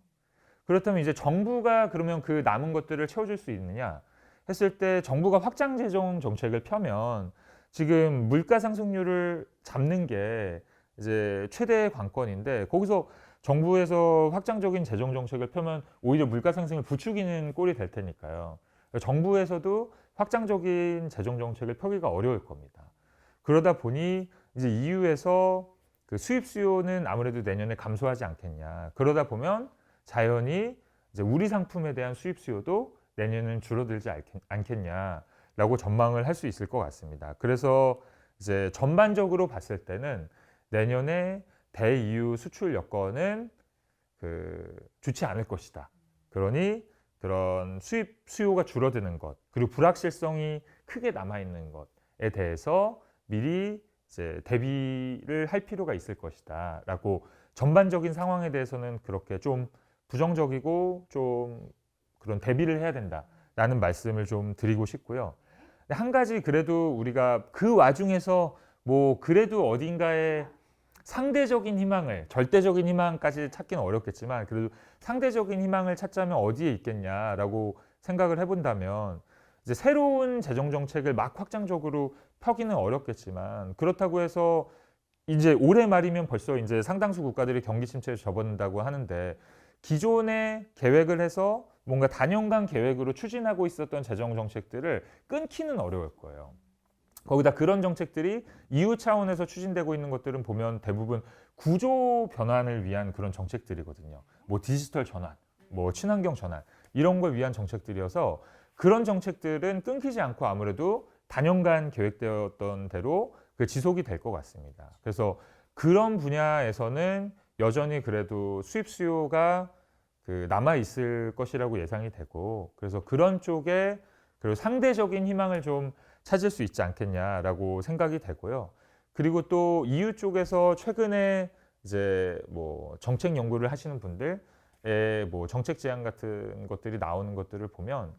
그렇다면 이제 정부가 그러면 그 남은 것들을 채워줄 수 있느냐 했을 때 정부가 확장 재정 정책을 펴면 지금 물가 상승률을 잡는 게 이제 최대의 관건인데 거기서 정부에서 확장적인 재정 정책을 펴면 오히려 물가 상승을 부추기는 꼴이 될 테니까요. 정부에서도 확장적인 재정 정책을 펴기가 어려울 겁니다. 그러다 보니 이제 EU에서 그 수입 수요는 아무래도 내년에 감소하지 않겠냐. 그러다 보면 자연히 이제 우리 상품에 대한 수입 수요도 내년은 줄어들지 않겠냐라고 전망을 할 수 있을 것 같습니다. 그래서 이제 전반적으로 봤을 때는 내년에 대EU 수출 여건은 좋지 않을 것이다. 그러니 그런 수입 수요가 줄어드는 것, 그리고 불확실성이 크게 남아 있는 것에 대해서 미리 이제 대비를 할 필요가 있을 것이다라고 전반적인 상황에 대해서는 그렇게 좀 부정적이고 좀 그런 대비를 해야 된다라는 말씀을 좀 드리고 싶고요. 한 가지 그래도 우리가 그 와중에서 뭐 그래도 어딘가에 상대적인 희망을, 절대적인 희망까지 찾기는 어렵겠지만 그래도 상대적인 희망을 찾자면 어디에 있겠냐라고 생각을 해본다면 이제 새로운 재정 정책을 막 확장적으로 펴기는 어렵겠지만 그렇다고 해서 이제 올해 말이면 벌써 이제 상당수 국가들이 경기 침체에 접어든다고 하는데 기존에 계획을 해서 뭔가 단연간 계획으로 추진하고 있었던 재정 정책들을 끊기는 어려울 거예요. 거기다 그런 정책들이 EU 차원에서 추진되고 있는 것들은 보면 대부분 구조 변환을 위한 그런 정책들이거든요. 뭐 디지털 전환, 뭐 친환경 전환 이런 걸 위한 정책들이어서 그런 정책들은 끊기지 않고 아무래도 단연간 계획되었던 대로 지속이 될 것 같습니다. 그래서 그런 분야에서는 여전히 그래도 수입 수요가 남아 있을 것이라고 예상이 되고 그래서 그런 쪽에 그리고 상대적인 희망을 좀 찾을 수 있지 않겠냐라고 생각이 되고요. 그리고 또 EU 쪽에서 최근에 이제 뭐 정책 연구를 하시는 분들의 뭐 정책 제안 같은 것들이 나오는 것들을 보면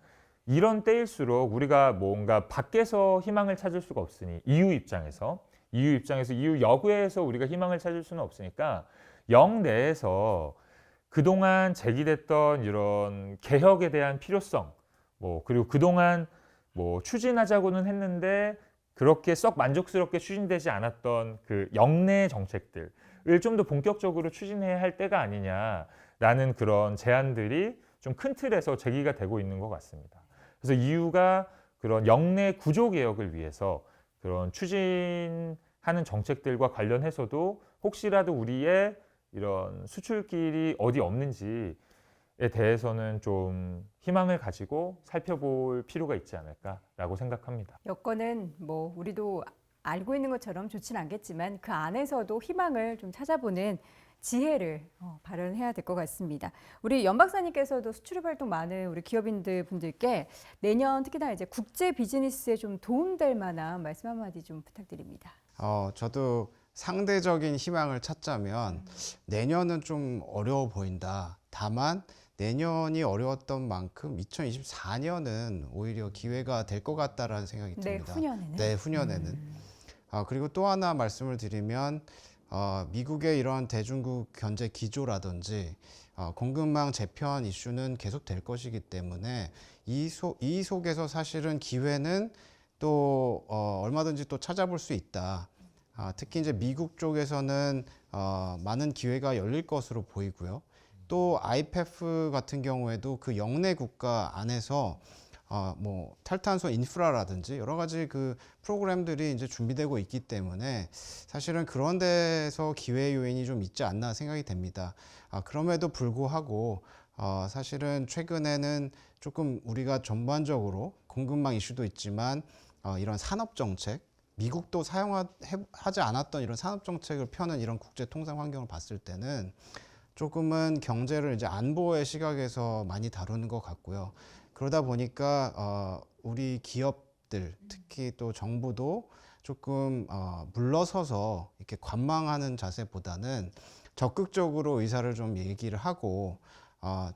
이런 때일수록 우리가 뭔가 밖에서 희망을 찾을 수가 없으니 EU 입장에서 EU 여구에서 우리가 희망을 찾을 수는 없으니까 영 내에서 그동안 제기됐던 이런 개혁에 대한 필요성 뭐 그리고 그동안 뭐 추진하자고는 했는데 그렇게 썩 만족스럽게 추진되지 않았던 그 영내 정책들을 좀 더 본격적으로 추진해야 할 때가 아니냐라는 그런 제안들이 좀 큰 틀에서 제기가 되고 있는 것 같습니다. 그래서 EU가 그런 영내 구조 개혁을 위해서 그런 추진하는 정책들과 관련해서도 혹시라도 우리의 이런 수출길이 어디 없는지에 대해서는 좀 희망을 가지고 살펴볼 필요가 있지 않을까라고 생각합니다. 여건은 뭐 우리도 알고 있는 것처럼 좋지는 않겠지만 그 안에서도 희망을 좀 찾아보는 지혜를 발현해야 될 것 같습니다. 우리 연 박사님께서도 수출입 활동 많은 우리 기업인들 분들께 내년 특히나 이제 국제 비즈니스에 좀 도움될 만한 말씀 한마디 좀 부탁드립니다. 저도 상대적인 희망을 찾자면 내년은 좀 어려워 보인다. 다만 내년이 어려웠던 만큼 2024년은 오히려 기회가 될 것 같다라는 생각이 듭니다. 내후년에는? 네, 후년에는. 그리고 또 하나 말씀을 드리면 미국의 이런 대중국 견제 기조라든지 공급망 재편 이슈는 계속 될 것이기 때문에 이 속에서 사실은 기회는 또 얼마든지 또 찾아볼 수 있다. 특히 이제 미국 쪽에서는 많은 기회가 열릴 것으로 보이고요. 또 IPEF 같은 경우에도 그 영내 국가 안에서 뭐 탈탄소 인프라라든지 여러 가지 그 프로그램들이 이제 준비되고 있기 때문에 사실은 그런 데서 기회 요인이 좀 있지 않나 생각이 됩니다. 그럼에도 불구하고 사실은 최근에는 조금 우리가 전반적으로 공급망 이슈도 있지만 이런 산업 정책 미국도 사용하지 않았던 이런 산업 정책을 펴는 이런 국제 통상 환경을 봤을 때는 조금은 경제를 이제 안보의 시각에서 많이 다루는 것 같고요. 그러다 보니까 우리 기업들 특히 또 정부도 조금 물러서서 이렇게 관망하는 자세보다는 적극적으로 의사를 좀 얘기를 하고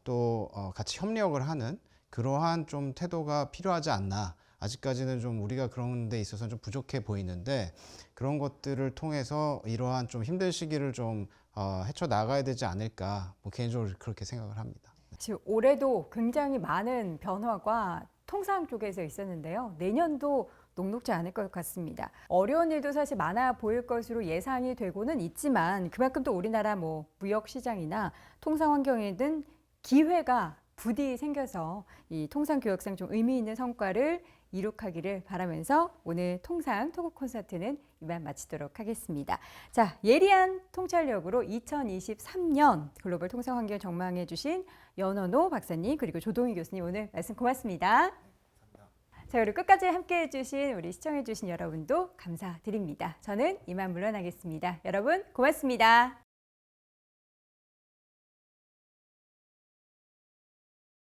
또 같이 협력을 하는 그러한 좀 태도가 필요하지 않나. 아직까지는 좀 우리가 그런 데 있어서 좀 부족해 보이는데 그런 것들을 통해서 이러한 좀 힘든 시기를 좀 헤쳐나가야 되지 않을까 뭐 개인적으로 그렇게 생각을 합니다. 지금 올해도 굉장히 많은 변화가 통상 쪽에서 있었는데요. 내년도 녹록지 않을 것 같습니다. 어려운 일도 사실 많아 보일 것으로 예상이 되고는 있지만 그만큼 또 우리나라 뭐 무역 시장이나 통상 환경에는 기회가 부디 생겨서 이 통상 교역상 좀 의미 있는 성과를 이룩하기를 바라면서 오늘 통상 토크 콘서트는 이만 마치도록 하겠습니다. 자, 예리한 통찰력으로 2023년 글로벌 통상 환경 전망해 주신 연원호 박사님 그리고 조동희 교수님 오늘 말씀 고맙습니다. 자, 그리고 끝까지 함께 해주신 우리 시청해주신 여러분도 감사드립니다. 저는 이만 물러나겠습니다. 여러분 고맙습니다.